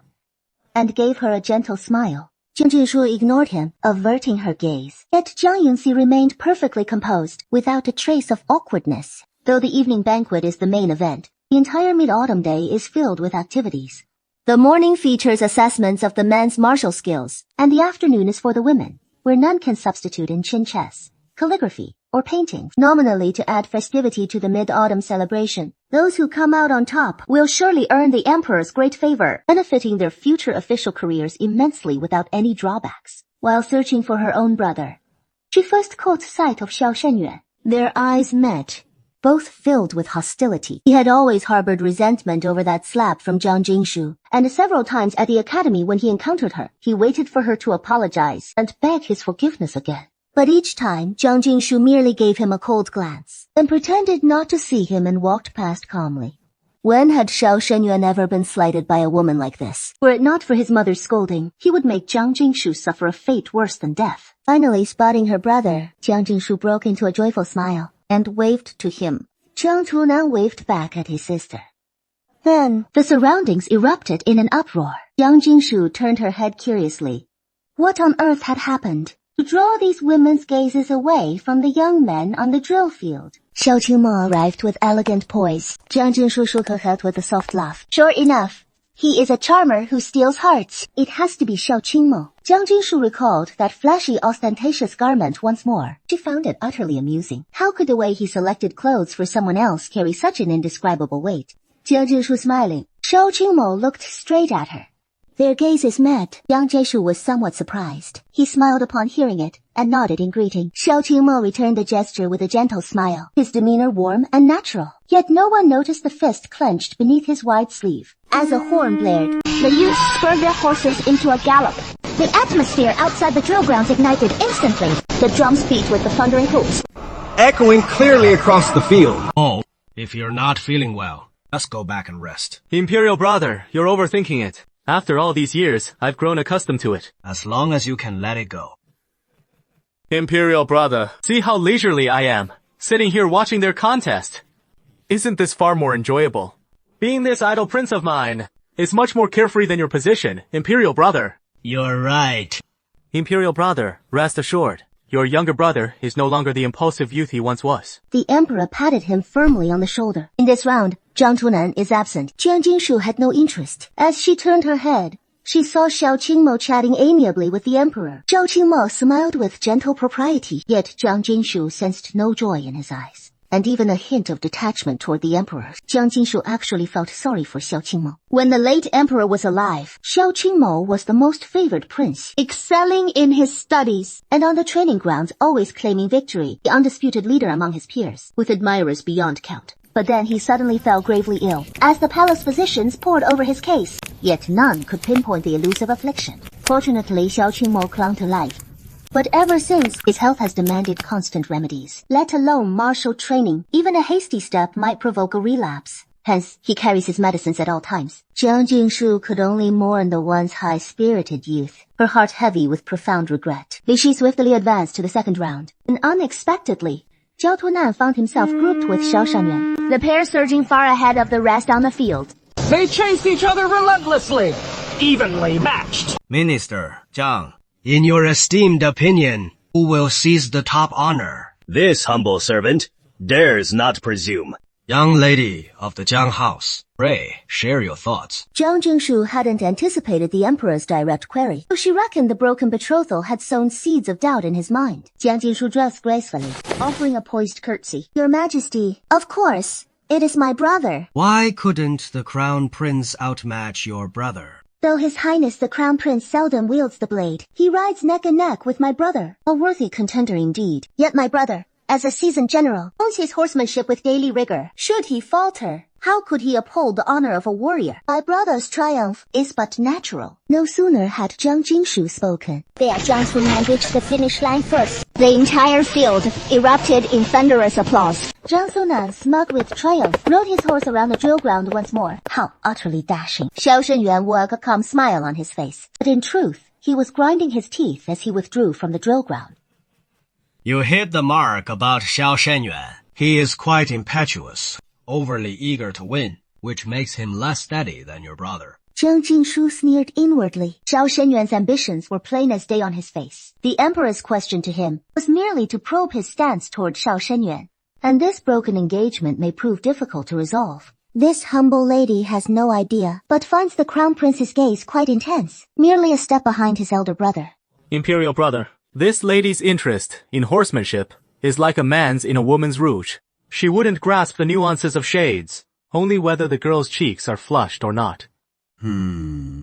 and gave her a gentle smile. Jiang Jingshu ignored him, averting her gaze. Yet Jiang Yunxi remained perfectly composed, without a trace of awkwardness. Though the evening banquet is the main event, the entire mid-autumn day is filled with activities. The morning features assessments of the men's martial skills, and the afternoon is for the women, where none can substitute in chin chess, calligraphy, or painting, nominally to add festivity to the mid-autumn celebration. Those who come out on top will surely earn the emperor's great favor, benefiting their future official careers immensely without any drawbacks. While searching for her own brother, she first caught sight of Xiao Shenyuan. Their eyes met, both filled with hostility. He had always harbored resentment over that slap from Jiang Jingshu, and several times at the academy when he encountered her, he waited for her to apologize and beg his forgiveness again. But each time, Jiang Jingshu merely gave him a cold glance, then pretended not to see him and walked past calmly. When had Xiao Shenyuan ever been slighted by a woman like this? Were it not for his mother's scolding, he would make Jiang Jingshu suffer a fate worse than death. Finally spotting her brother, Jiang Jingshu broke into a joyful smile and waved to him. Jiang Tunan waved back at his sister. Then, the surroundings erupted in an uproar. Jiang Jingshu turned her head curiously. What on earth had happened to draw these women's gazes away from the young men on the drill field? Xiao Qingmo arrived with elegant poise. Jiang Jingshu shook her head with a soft laugh. Sure enough, he is a charmer who steals hearts. It has to be Xiao Qingmo. Jiang Jingshu recalled that flashy, ostentatious garment once more. She found it utterly amusing. How could the way he selected clothes for someone else carry such an indescribable weight? Jiang Jingshu smiling. Xiao Qingmo looked straight at her. Their gazes met. Jiang Jingshu was somewhat surprised. He smiled upon hearing it and nodded in greeting. Xiao Qingmo returned the gesture with a gentle smile, his demeanor warm and natural. Yet no one noticed the fist clenched beneath his wide sleeve. As a horn blared, the youths spurred their horses into a gallop. The atmosphere outside the drill grounds ignited instantly. The drums beat with the thundering hoofs, echoing clearly across the field. Oh, if you're not feeling well, let's go back and rest. Imperial brother, you're overthinking it. After all these years, I've grown accustomed to it. As long as you can let it go. Imperial brother, see how leisurely I am, sitting here watching their contest. Isn't this far more enjoyable? Being this idle prince of mine is much more carefree than your position, Imperial brother. You're right. Imperial brother, rest assured. Your younger brother is no longer the impulsive youth he once was. The emperor patted him firmly on the shoulder. In this round, Jiang Tunan is absent. Jiang Jingshu had no interest. As she turned her head, she saw Xiao Qingmo chatting amiably with the emperor. Xiao Qingmo smiled with gentle propriety, yet Jiang Jingshu sensed no joy in his eyes, and even a hint of detachment toward the emperor. Jiang Jingshu actually felt sorry for Xiao Qingmo. When the late emperor was alive, Xiao Qingmo was the most favored prince, excelling in his studies, and on the training grounds always claiming victory, the undisputed leader among his peers, with admirers beyond count. But then he suddenly fell gravely ill, as the palace physicians pored over his case. Yet none could pinpoint the elusive affliction. Fortunately, Xiao Qingmo clung to life. But ever since, his health has demanded constant remedies, let alone martial training. Even a hasty step might provoke a relapse. Hence, he carries his medicines at all times. Jiang Jingshu could only mourn the once high-spirited youth, her heart heavy with profound regret. Li Shi swiftly advanced to the second round, and unexpectedly, Jiao Tunan found himself grouped with Xiao Shenyuan, the pair surging far ahead of the rest on the field. They chased each other relentlessly, evenly matched. Minister Jiang, in your esteemed opinion, who will seize the top honor? This humble servant dares not presume. Young lady of the Jiang house, pray share your thoughts. Jiang Jingshu hadn't anticipated the emperor's direct query, so she reckoned the broken betrothal had sown seeds of doubt in his mind. Jiang Jingshu dressed gracefully, offering a poised curtsy. Your Majesty, of course, it is my brother. Why couldn't the crown prince outmatch your brother? Though His Highness the Crown Prince seldom wields the blade, he rides neck and neck with my brother, a worthy contender indeed. Yet my brother, as a seasoned general, owns his horsemanship with daily rigor. Should he falter, how could he uphold the honor of a warrior? My brother's triumph is but natural. No sooner had Jiang Jingshu spoken. There, Jiang Tunan reached the finish line first. The entire field erupted in thunderous applause. Jiang Tunan, smug with triumph, rode his horse around the drill ground once more. How utterly dashing. Xiao Shenyuan wore a calm smile on his face, but in truth, he was grinding his teeth as he withdrew from the drill ground. You hit the mark about Xiao Shenyuan. He is quite impetuous, overly eager to win, which makes him less steady than your brother. Jiang Jingshu sneered inwardly. Xiao Shenyuan's ambitions were plain as day on his face. The emperor's question to him was merely to probe his stance toward Xiao Shenyuan, and this broken engagement may prove difficult to resolve. This humble lady has no idea, but finds the crown prince's gaze quite intense, merely a step behind his elder brother. Imperial brother, this lady's interest in horsemanship is like a man's in a woman's rouge. She wouldn't grasp the nuances of shades, only whether the girl's cheeks are flushed or not.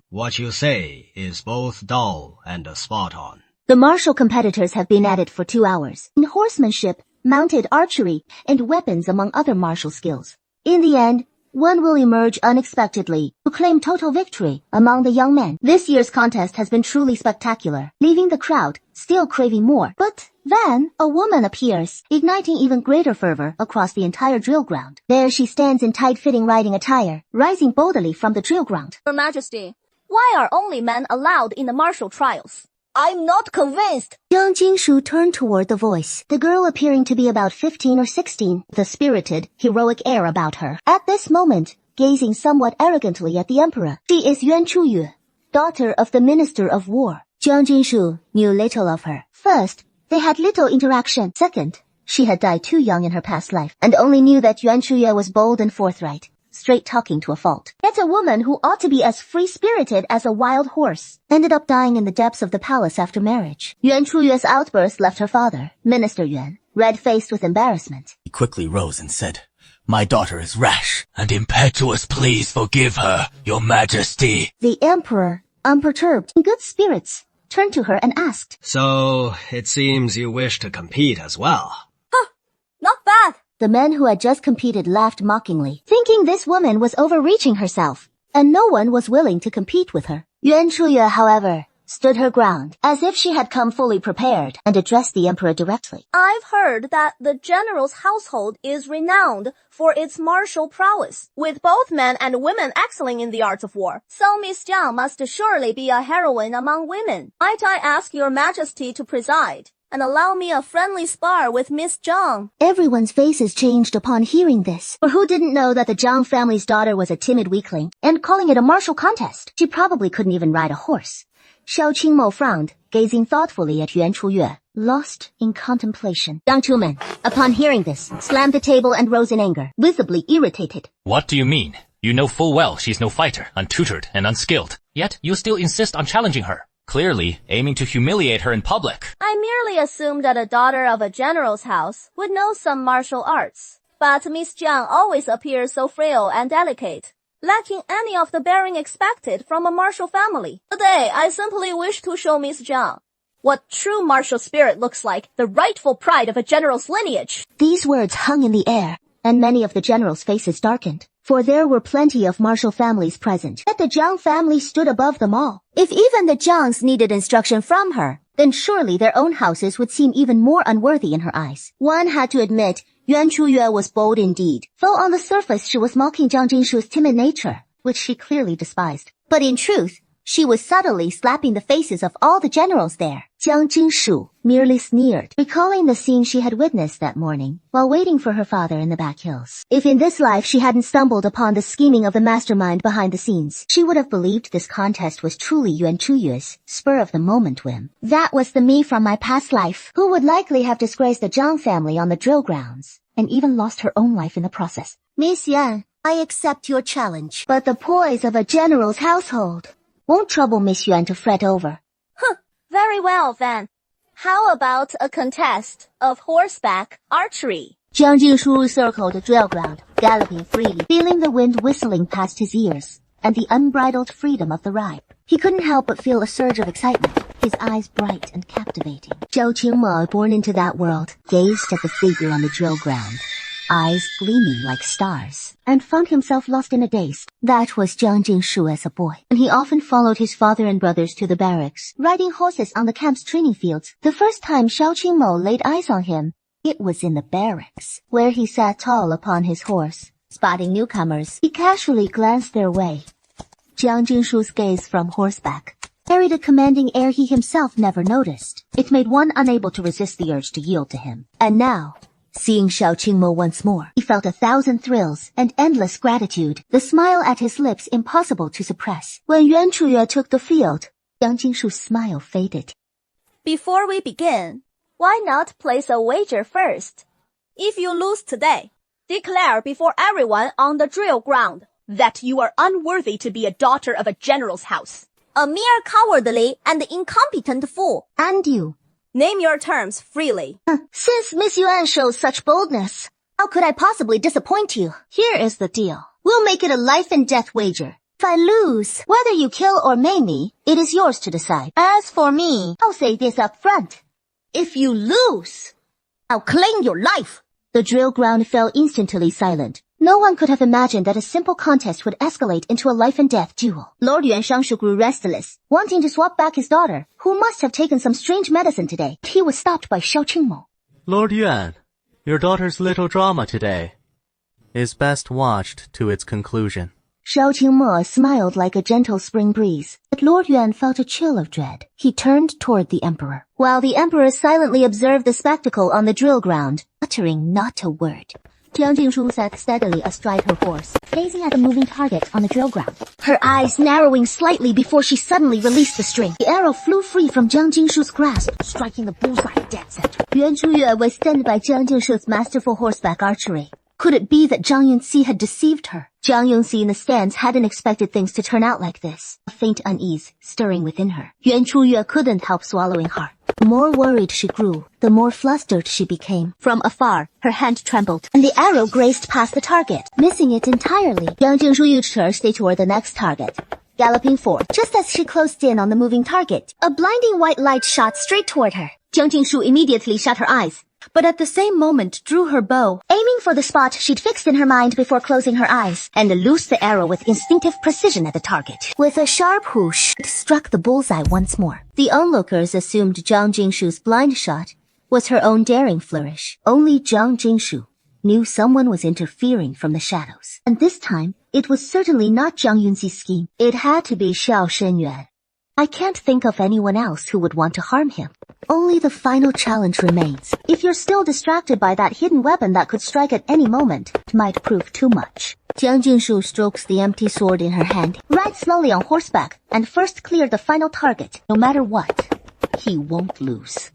What you say is both dull and spot on. The martial competitors have been at it for 2 hours, in horsemanship, mounted archery, and weapons among other martial skills. In the end, one will emerge unexpectedly to claim total victory among the young men. This year's contest has been truly spectacular, leaving the crowd still craving more. But then, a woman appears, igniting even greater fervor across the entire drill ground. There she stands in tight-fitting riding attire, rising boldly from the drill ground. Your Majesty, why are only men allowed in the martial trials? I'm not convinced. Jiang Jingshu turned toward the voice, the girl appearing to be about 15 or 16, the spirited, heroic air about her. At this moment, gazing somewhat arrogantly at the emperor, she is Yuan Chuyue, daughter of the Minister of War. Jiang Jingshu knew little of her. First, they had little interaction. Second, she had died too young in her past life, and only knew that Yuan Chuyue was bold and forthright, straight-talking to a fault. Yet a woman who ought to be as free-spirited as a wild horse ended up dying in the depths of the palace after marriage. Yuan Chuyue's outburst left her father, Minister Yuan, red-faced with embarrassment. He quickly rose and said, "My daughter is rash and impetuous. Please forgive her, Your Majesty." The emperor, unperturbed, in good spirits, turned to her and asked, So, it seems you wish to compete as well. Not bad. The men who had just competed laughed mockingly, thinking this woman was overreaching herself, and no one was willing to compete with her. Yuan Chuyue, however, stood her ground, as if she had come fully prepared, and addressed the emperor directly. I've heard that the general's household is renowned for its martial prowess, with both men and women excelling in the arts of war. So Miss Jiang must surely be a heroine among women. Might I ask Your Majesty to preside and allow me a friendly spar with Miss Zhang? Everyone's faces changed upon hearing this. For who didn't know that the Zhang family's daughter was a timid weakling, and calling it a martial contest? She probably couldn't even ride a horse. Xiao Qingmo frowned, gazing thoughtfully at Yuan Chuyue, lost in contemplation. Jiang Chumen, upon hearing this, slammed the table and rose in anger, visibly irritated. What do you mean? You know full well she's no fighter, untutored and unskilled. Yet you still insist on challenging her, clearly aiming to humiliate her in public. I merely assumed that a daughter of a general's house would know some martial arts. But Miss Jiang always appears so frail and delicate, lacking any of the bearing expected from a martial family. Today, I simply wish to show Miss Jiang what true martial spirit looks like, the rightful pride of a general's lineage. These words hung in the air, and many of the generals' faces darkened, for there were plenty of martial families present. Yet the Jiang family stood above them all. If even the Jiangs needed instruction from her, then surely their own houses would seem even more unworthy in her eyes. One had to admit, Yuan Chuyue was bold indeed, though on the surface she was mocking Jiang Jingshu's timid nature, which she clearly despised. But in truth, she was subtly slapping the faces of all the generals there. Jiang Jingshu merely sneered, recalling the scene she had witnessed that morning while waiting for her father in the back hills. If in this life she hadn't stumbled upon the scheming of the mastermind behind the scenes, she would have believed this contest was truly Yuan Chuyue's spur-of-the-moment whim. That was the me from my past life, who would likely have disgraced the Zhang family on the drill grounds, and even lost her own life in the process. Miss Yuan, I accept your challenge, but the poise of a general's household won't trouble Miss Yuan to fret over. Very well, then. How about a contest of horseback archery? Jiang Jingshu circled the drill ground, galloping freely, feeling the wind whistling past his ears, and the unbridled freedom of the ride. He couldn't help but feel a surge of excitement, his eyes bright and captivating. Xiao Qingmo, born into that world, gazed at the figure on the drill ground, eyes gleaming like stars, and found himself lost in a daze. That was Jiang Jingshu as a boy, and he often followed his father and brothers to the barracks, riding horses on the camp's training fields. The first time Xiao Qingmo laid eyes on him, it was in the barracks, where he sat tall upon his horse. Spotting newcomers, he casually glanced their way. Jiang Jingshu's gaze from horseback carried a commanding air he himself never noticed. It made one unable to resist the urge to yield to him. And now, seeing Xiao Qingmo once more, he felt 1,000 thrills and endless gratitude, the smile at his lips impossible to suppress. When Yuan Chuyue took the field, Jiang Jingshu's smile faded. Before we begin, why not place a wager first? If you lose today, declare before everyone on the drill ground that you are unworthy to be a daughter of a general's house. A mere cowardly and incompetent fool. And you, Name your terms freely. Since Miss Yuan shows such boldness, how could I possibly disappoint you? Here is the deal. We'll make it a life and death wager. If I lose, whether you kill or maim me, it is yours to decide. As for me, I'll say this up front. If you lose, I'll claim your life. The drill ground fell instantly silent. No one could have imagined that a simple contest would escalate into a life and death duel. Lord Yuan Shangshu grew restless, wanting to swap back his daughter, who must have taken some strange medicine today. He was stopped by Xiao Qingmo. Lord Yuan, your daughter's little drama today is best watched to its conclusion. Xiao Qingmo smiled like a gentle spring breeze, but Lord Yuan felt a chill of dread. He turned toward the Emperor, while the Emperor silently observed the spectacle on the drill ground, uttering not a word. Jiang Jingshu sat steadily astride her horse, gazing at the moving target on the drill ground, her eyes narrowing slightly before she suddenly released the string. The arrow flew free from Jiang Jingshu's grasp, striking the bullseye dead center. Yuan Chuyue was stunned by Jiang Jingshu's masterful horseback archery. Could it be that Zhang Yunxi had deceived her? Jiang Yunxi in the stands hadn't expected things to turn out like this. A faint unease stirring within her. Yuan Chuyue couldn't help swallowing hard. The more worried she grew, the more flustered she became. From afar, her hand trembled, and the arrow grazed past the target, missing it entirely. Jiang Jingshu used her stay toward the next target, galloping forward. Just as she closed in on the moving target, a blinding white light shot straight toward her. Jiang Jingshu immediately shut her eyes, but at the same moment drew her bow, aiming for the spot she'd fixed in her mind before closing her eyes, and loosed the arrow with instinctive precision at the target. With a sharp whoosh, it struck the bullseye once more. The onlookers assumed Jiang Jingshu's blind shot was her own daring flourish. Only Jiang Jingshu knew someone was interfering from the shadows. And this time, it was certainly not Jiang Yunxi's scheme. It had to be Xiao Shenyuan. I can't think of anyone else who would want to harm him. Only the final challenge remains. If you're still distracted by that hidden weapon that could strike at any moment, it might prove too much. Jiang Jingshu strokes the empty sword in her hand, rides slowly on horseback, and first cleared the final target. No matter what, he won't lose.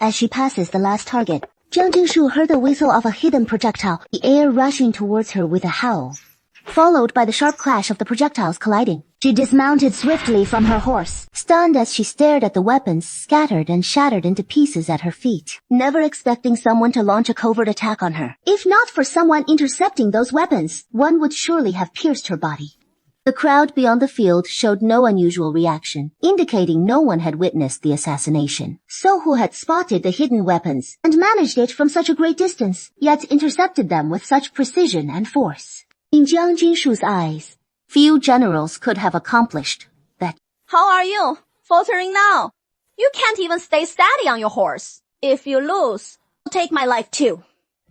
As she passes the last target, Jiang Jingshu heard the whistle of a hidden projectile, the air rushing towards her with a howl, followed by the sharp clash of the projectiles colliding. She dismounted swiftly from her horse, stunned as she stared at the weapons scattered and shattered into pieces at her feet, never expecting someone to launch a covert attack on her. If not for someone intercepting those weapons, one would surely have pierced her body. The crowd beyond the field showed no unusual reaction, indicating no one had witnessed the assassination. So who had spotted the hidden weapons and managed it from such a great distance, yet intercepted them with such precision and force? In Jiang Jingshu's eyes, few generals could have accomplished that. How are you? Faltering now? You can't even stay steady on your horse. If you lose, you'll take my life too,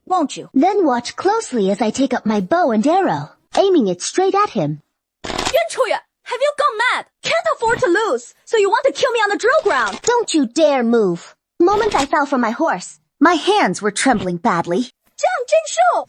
won't you? Then watch closely as I take up my bow and arrow, aiming it straight at him. Yuan Chuyue, have you gone mad? Can't afford to lose, so you want to kill me on the drill ground. Don't you dare move. The moment I fell from my horse, my hands were trembling badly. Jiang Jingshu!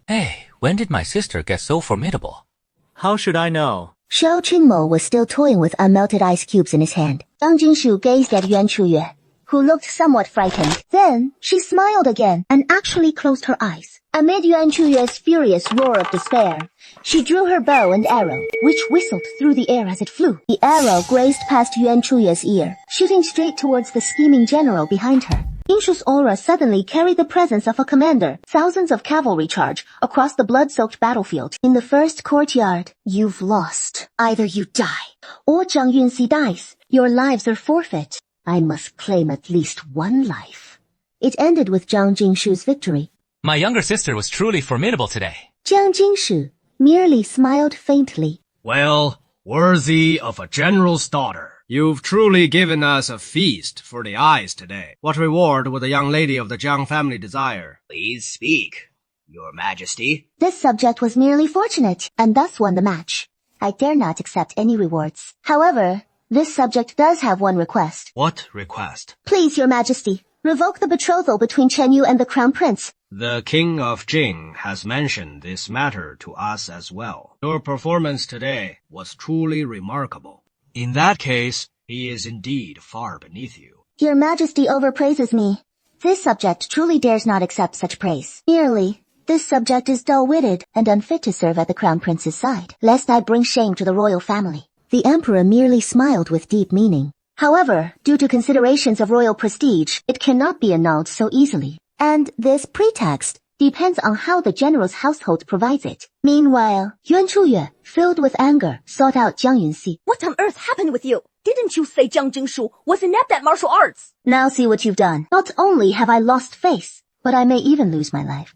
Hey, when did my sister get so formidable? How should I know? Xiao Qingmo was still toying with unmelted ice cubes in his hand. Jiang Jingshu gazed at Yuan Chuyue, who looked somewhat frightened. Then, she smiled again and actually closed her eyes. Amid Yuan Chuyue's furious roar of despair, she drew her bow and arrow, which whistled through the air as it flew. The arrow grazed past Yuan Chuyue's ear, shooting straight towards the scheming general behind her. Jingshu's aura suddenly carried the presence of a commander, thousands of cavalry charge across the blood-soaked battlefield. In the first courtyard, you've lost. Either you die, or Zhang Yunxi dies. Your lives are forfeit. I must claim at least one life. It ended with Jiang Jingshu's victory. My younger sister was truly formidable today. Jiang Jingshu merely smiled faintly. Well, worthy of a general's daughter. You've truly given us a feast for the eyes today. What reward would the young lady of the Jiang family desire? Please speak, Your Majesty. This subject was merely fortunate, and thus won the match. I dare not accept any rewards. However, this subject does have one request. What request? Please, Your Majesty, revoke the betrothal between Chen Yu and the Crown Prince. The King of Jing has mentioned this matter to us as well. Your performance today was truly remarkable. In that case, he is indeed far beneath you. Your Majesty overpraises me. This subject truly dares not accept such praise. Merely, this subject is dull-witted and unfit to serve at the Crown Prince's side, lest I bring shame to the royal family. The Emperor merely smiled with deep meaning. However, due to considerations of royal prestige, it cannot be annulled so easily. And this pretext depends on how the general's household provides it. Meanwhile, Yuan Chuyue, filled with anger, sought out Jiang Yunxi. What on earth happened with you? Didn't you say Jiang Jingshu was inept at martial arts? Now see what you've done. Not only have I lost face, but I may even lose my life.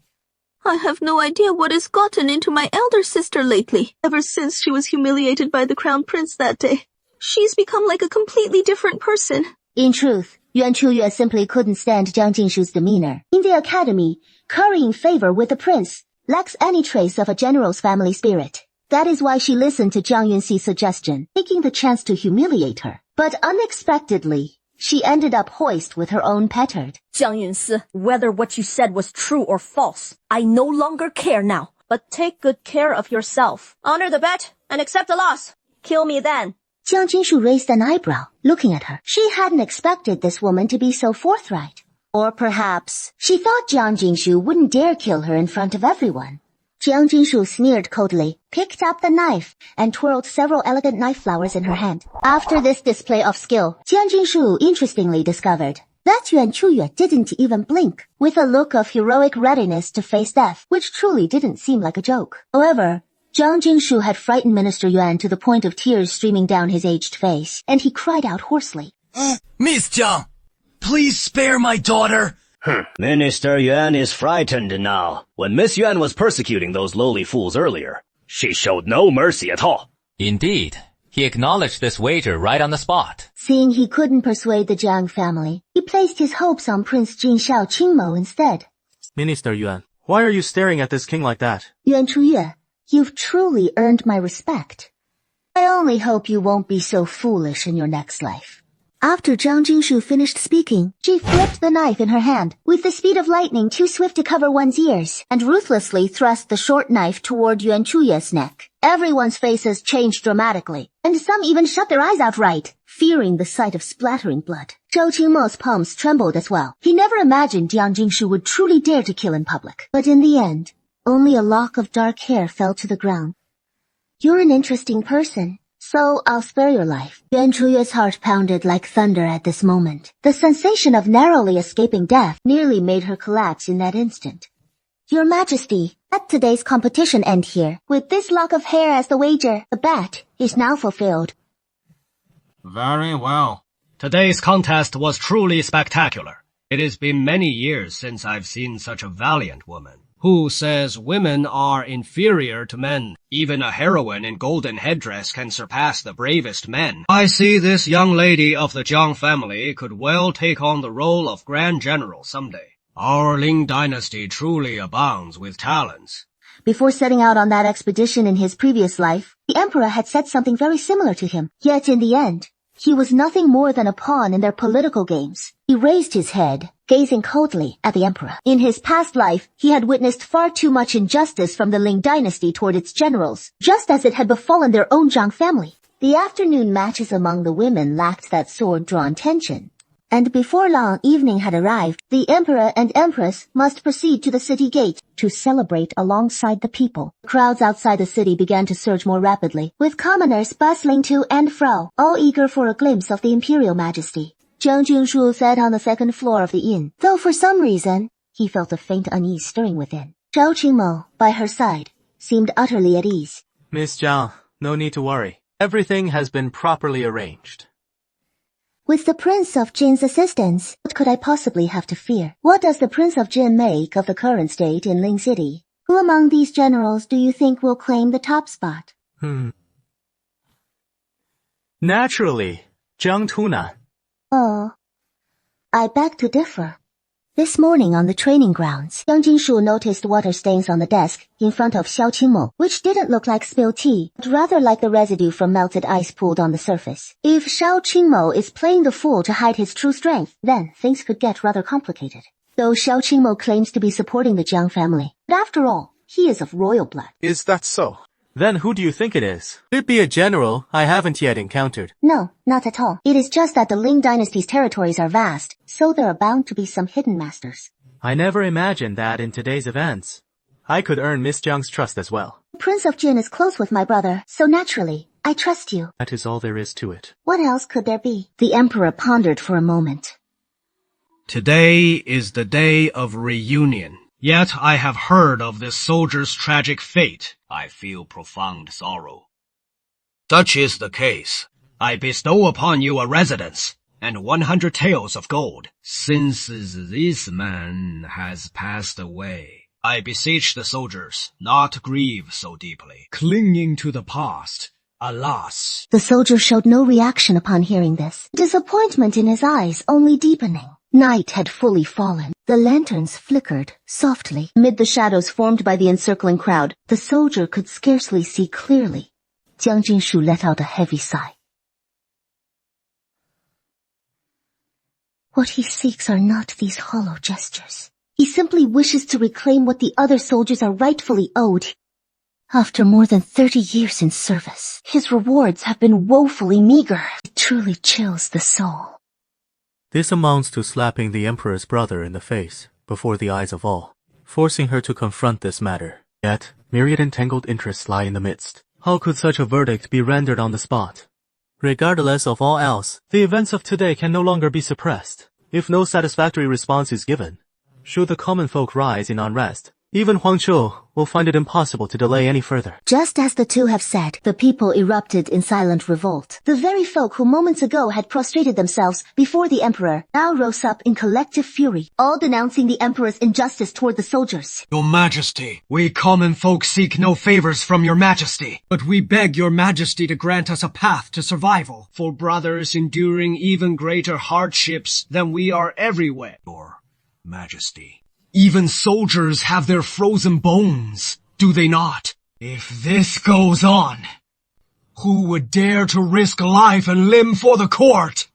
I have no idea what has gotten into my elder sister lately. Ever since she was humiliated by the crown prince that day, she's become like a completely different person. In truth, Yuan Chuyue simply couldn't stand Jiang Jingshu's demeanor. In the academy, currying favor with the prince lacks any trace of a general's family spirit. That is why she listened to Jiang Yunxi's suggestion, taking the chance to humiliate her. But unexpectedly, she ended up hoist with her own petard. Jiang Yunsi, whether what you said was true or false, I no longer care now. But take good care of yourself. Honor the bet and accept the loss. Kill me then. Jiang Jingshu raised an eyebrow, looking at her. She hadn't expected this woman to be so forthright. Or perhaps she thought Jiang Jingshu wouldn't dare kill her in front of everyone. Jiang Jingshu sneered coldly, picked up the knife, and twirled several elegant knife flowers in her hand. After this display of skill, Jiang Jingshu interestingly discovered that Yuan Chuyue didn't even blink, with a look of heroic readiness to face death, which truly didn't seem like a joke. However, Jiang Jingshu had frightened Minister Yuan to the point of tears streaming down his aged face, and he cried out hoarsely, Miss Jiang, please spare my daughter. Minister Yuan is frightened now. When Miss Yuan was persecuting those lowly fools earlier, she showed no mercy at all. Indeed. He acknowledged this wager right on the spot. Seeing he couldn't persuade the Jiang family, he placed his hopes on Prince Jin Xiao Qingmo instead. Minister Yuan, why are you staring at this king like that? Yuan Chuyue, you've truly earned my respect. I only hope you won't be so foolish in your next life. After Jiang Jingshu finished speaking, she flipped the knife in her hand, with the speed of lightning too swift to cover one's ears, and ruthlessly thrust the short knife toward Yuan Chuyue's neck. Everyone's faces changed dramatically, and some even shut their eyes outright, fearing the sight of splattering blood. Zhou Qingmo's palms trembled as well. He never imagined Jiang Jingshu would truly dare to kill in public. But in the end, only a lock of dark hair fell to the ground. You're an interesting person, so I'll spare your life. Yuan Chuyue's heart pounded like thunder at this moment. The sensation of narrowly escaping death nearly made her collapse in that instant. Your Majesty, let today's competition end here. With this lock of hair as the wager, the bet is now fulfilled. Very well. Today's contest was truly spectacular. It has been many years since I've seen such a valiant woman. Who says women are inferior to men? Even a heroine in golden headdress can surpass the bravest men. I see this young lady of the Jiang family could well take on the role of Grand General someday. Our Ling dynasty truly abounds with talents. Before setting out on that expedition in his previous life, the Emperor had said something very similar to him. Yet in the end, he was nothing more than a pawn in their political games. He raised his head, gazing coldly at the Emperor. In his past life, he had witnessed far too much injustice from the Ling dynasty toward its generals, just as it had befallen their own Zhang family. The afternoon matches among the women lacked that sword-drawn tension. And before long, evening had arrived. The Emperor and Empress must proceed to the city gate to celebrate alongside the people. Crowds outside the city began to surge more rapidly, with commoners bustling to and fro, all eager for a glimpse of the Imperial Majesty. Jiang Jingshu sat on the second floor of the inn, though for some reason, he felt a faint unease stirring within. Zhou Qingmo, by her side, seemed utterly at ease. Miss Jiang, no need to worry. Everything has been properly arranged. With the Prince of Jin's assistance, what could I possibly have to fear? What does the Prince of Jin make of the current state in Ling City? Who among these generals do you think will claim the top spot? Naturally, Jiang Tunan. Oh, I beg to differ. This morning on the training grounds, Jiang Jingshu noticed water stains on the desk in front of Xiao Qingmo, which didn't look like spilled tea, but rather like the residue from melted ice pooled on the surface. If Xiao Qingmo is playing the fool to hide his true strength, then things could get rather complicated. Though Xiao Qingmo claims to be supporting the Jiang family, but after all, he is of royal blood. Is that so? Then who do you think it is? Could it be a general I haven't yet encountered? No, not at all. It is just that the Ling dynasty's territories are vast, so there are bound to be some hidden masters. I never imagined that in today's events. I could earn Miss Jiang's trust as well. The Prince of Jin is close with my brother, so naturally, I trust you. That is all there is to it. What else could there be? The Emperor pondered for a moment. Today is the day of reunion. Yet I have heard of this soldier's tragic fate. I feel profound sorrow. Such is the case. I bestow upon you a residence and 100 taels of gold. Since this man has passed away, I beseech the soldiers not grieve so deeply, clinging to the past. Alas. The soldier showed no reaction upon hearing this, disappointment in his eyes only deepening. Night had fully fallen. The lanterns flickered softly. Amid the shadows formed by the encircling crowd, the soldier could scarcely see clearly. Jiang Jinshu let out a heavy sigh. What he seeks are not these hollow gestures. He simply wishes to reclaim what the other soldiers are rightfully owed. After more than 30 years in service, his rewards have been woefully meager. It truly chills the soul. This amounts to slapping the Emperor's brother in the face before the eyes of all, forcing her to confront this matter. Yet, myriad entangled interests lie in the midst. How could such a verdict be rendered on the spot? Regardless of all else, the events of today can no longer be suppressed. If no satisfactory response is given, should the common folk rise in unrest, even Huangqiu will find it impossible to delay any further. Just as the two have said, the people erupted in silent revolt. The very folk who moments ago had prostrated themselves before the Emperor now rose up in collective fury, all denouncing the Emperor's injustice toward the soldiers. Your Majesty, we common folk seek no favors from your Majesty, but we beg your Majesty to grant us a path to survival for brothers enduring even greater hardships than we are everywhere. Your Majesty. Even soldiers have their frozen bones, do they not? If this goes on, who would dare to risk life and limb for the court?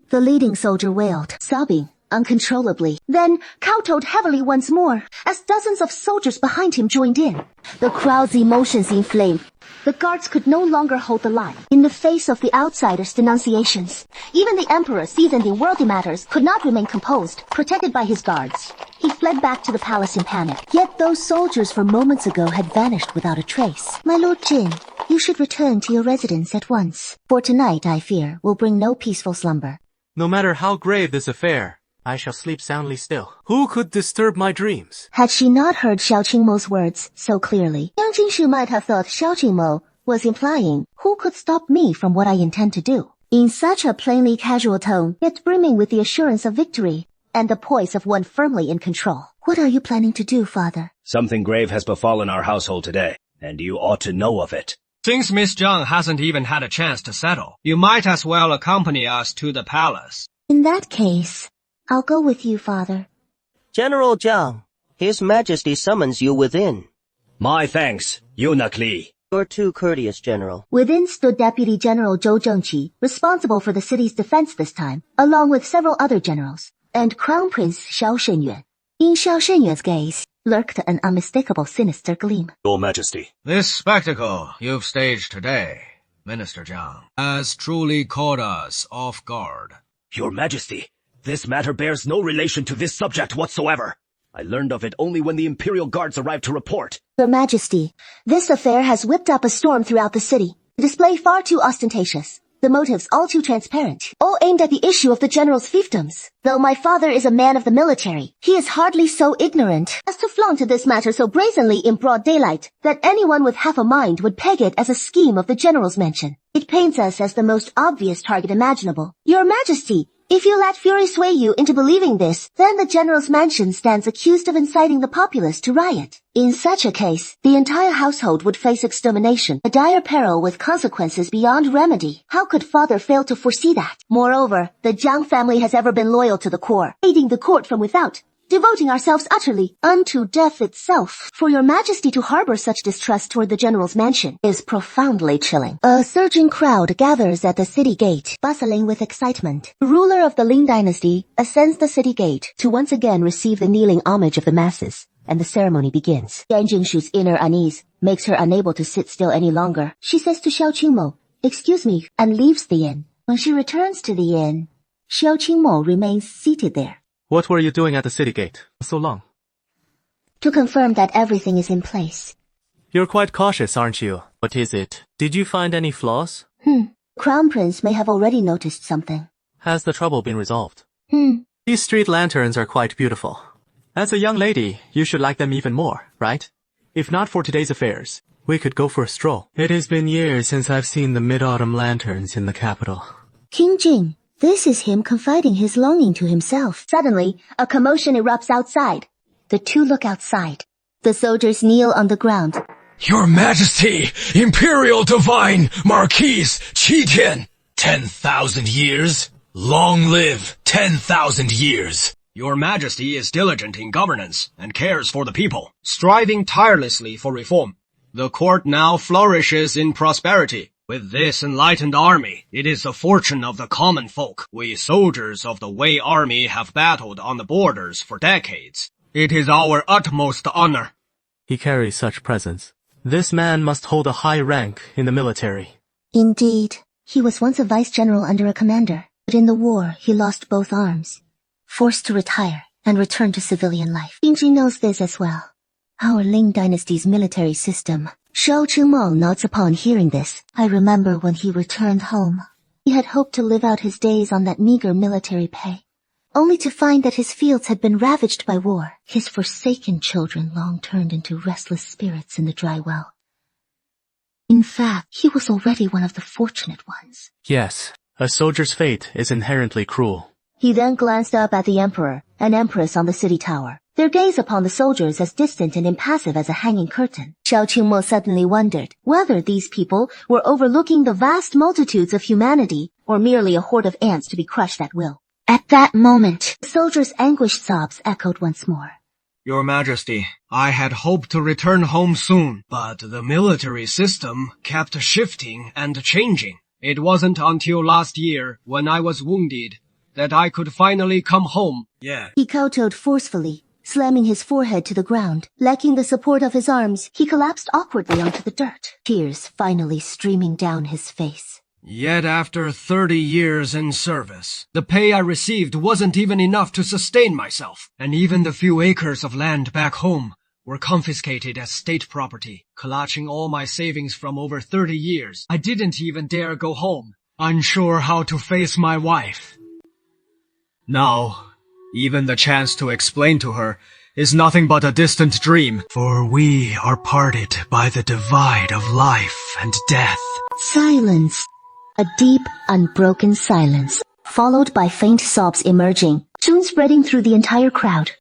The leading soldier wailed, sobbing uncontrollably, then kowtowed heavily once more, as dozens of soldiers behind him joined in. The crowd's emotions inflamed. The guards could no longer hold the line. In the face of the outsiders' denunciations, even the Emperor, seasoned in worldly matters, could not remain composed, protected by his guards. He fled back to the palace in panic. Yet those soldiers from moments ago had vanished without a trace. My Lord Jin, you should return to your residence at once. For tonight, I fear, will bring no peaceful slumber. No matter how grave this affair, I shall sleep soundly still. Who could disturb my dreams? Had she not heard Xiao Qingmo's words so clearly, Jiang Jinshu might have thought Xiao Qingmo was implying, who could stop me from what I intend to do? In such a plainly casual tone, yet brimming with the assurance of victory and the poise of one firmly in control. What are you planning to do, Father? Something grave has befallen our household today, and you ought to know of it. Since Miss Zhang hasn't even had a chance to settle, you might as well accompany us to the palace. In that case, I'll go with you, Father. General Zhang, His Majesty summons you within. My thanks, Eunuch Li. You're too courteous, General. Within stood Deputy General Zhou Zhengqi, responsible for the city's defense this time, along with several other generals, and Crown Prince Xiao Shenyuan. In Xiao Shenyuan's gaze lurked an unmistakable sinister gleam. Your Majesty. This spectacle you've staged today, Minister Zhang, has truly caught us off guard. Your Majesty, this matter bears no relation to this subject whatsoever. I learned of it only when the Imperial Guards arrived to report. Your Majesty, this affair has whipped up a storm throughout the city. The display far too ostentatious. The motives all too transparent. All aimed at the issue of the general's fiefdoms. Though my father is a man of the military, he is hardly so ignorant as to flaunt this matter so brazenly in broad daylight that anyone with half a mind would peg it as a scheme of the general's mention. It paints us as the most obvious target imaginable. Your Majesty, if you let fury sway you into believing this, then the general's mansion stands accused of inciting the populace to riot. In such a case, the entire household would face extermination, a dire peril with consequences beyond remedy. How could father fail to foresee that? Moreover, the Jiang family has ever been loyal to the core, aiding the court from without, devoting ourselves utterly unto death itself. For your Majesty to harbor such distrust toward the general's mansion is profoundly chilling. A surging crowd gathers at the city gate, bustling with excitement. The ruler of the Ling dynasty ascends the city gate to once again receive the kneeling homage of the masses, and the ceremony begins. Jiang Jinshu's inner unease makes her unable to sit still any longer. She says to Xiao Qingmo, "Excuse me," and leaves the inn. When she returns to the inn, Xiao Qingmo remains seated there. What were you doing at the city gate so long? To confirm that everything is in place. You're quite cautious, aren't you? What is it? Did you find any flaws? Crown Prince may have already noticed something. Has the trouble been resolved? These street lanterns are quite beautiful. As a young lady, you should like them even more, right? If not for today's affairs, we could go for a stroll. It has been years since I've seen the mid-autumn lanterns in the capital. King Jing, this is him confiding his longing to himself. Suddenly, a commotion erupts outside. The two look outside. The soldiers kneel on the ground. Your Majesty, Imperial Divine Marquise Qitian, 10,000 years? Long live 10,000 years. Your Majesty is diligent in governance and cares for the people, striving tirelessly for reform. The court now flourishes in prosperity. With this enlightened army, it is the fortune of the common folk. We soldiers of the Wei army have battled on the borders for decades. It is our utmost honor. He carries such presence. This man must hold a high rank in the military. Indeed, he was once a vice general under a commander, but in the war he lost both arms, forced to retire and return to civilian life. Qingji knows this as well. Our Ling dynasty's military system. Shao Chingmo nods upon hearing this. I remember when he returned home. He had hoped to live out his days on that meager military pay, only to find that his fields had been ravaged by war. His forsaken children long turned into restless spirits in the dry well. In fact, he was already one of the fortunate ones. Yes, a soldier's fate is inherently cruel. He then glanced up at the emperor and empress on the city tower, their gaze upon the soldiers as distant and impassive as a hanging curtain. Xiao Qingmo suddenly wondered whether these people were overlooking the vast multitudes of humanity or merely a horde of ants to be crushed at will. At that moment, the soldiers' anguished sobs echoed once more. Your Majesty, I had hoped to return home soon, but the military system kept shifting and changing. It wasn't until last year, when I was wounded, that I could finally come home. He kowtowed forcefully, slamming his forehead to the ground. Lacking the support of his arms, he collapsed awkwardly onto the dirt, tears finally streaming down his face. Yet after 30 years in service, the pay I received wasn't even enough to sustain myself, and even the few acres of land back home were confiscated as state property, clutching all my savings from over 30 years. I didn't even dare go home, unsure how to face my wife. Now, even the chance to explain to her is nothing but a distant dream, for we are parted by the divide of life and death. Silence. A deep, unbroken silence, followed by faint sobs emerging, soon spreading through the entire crowd.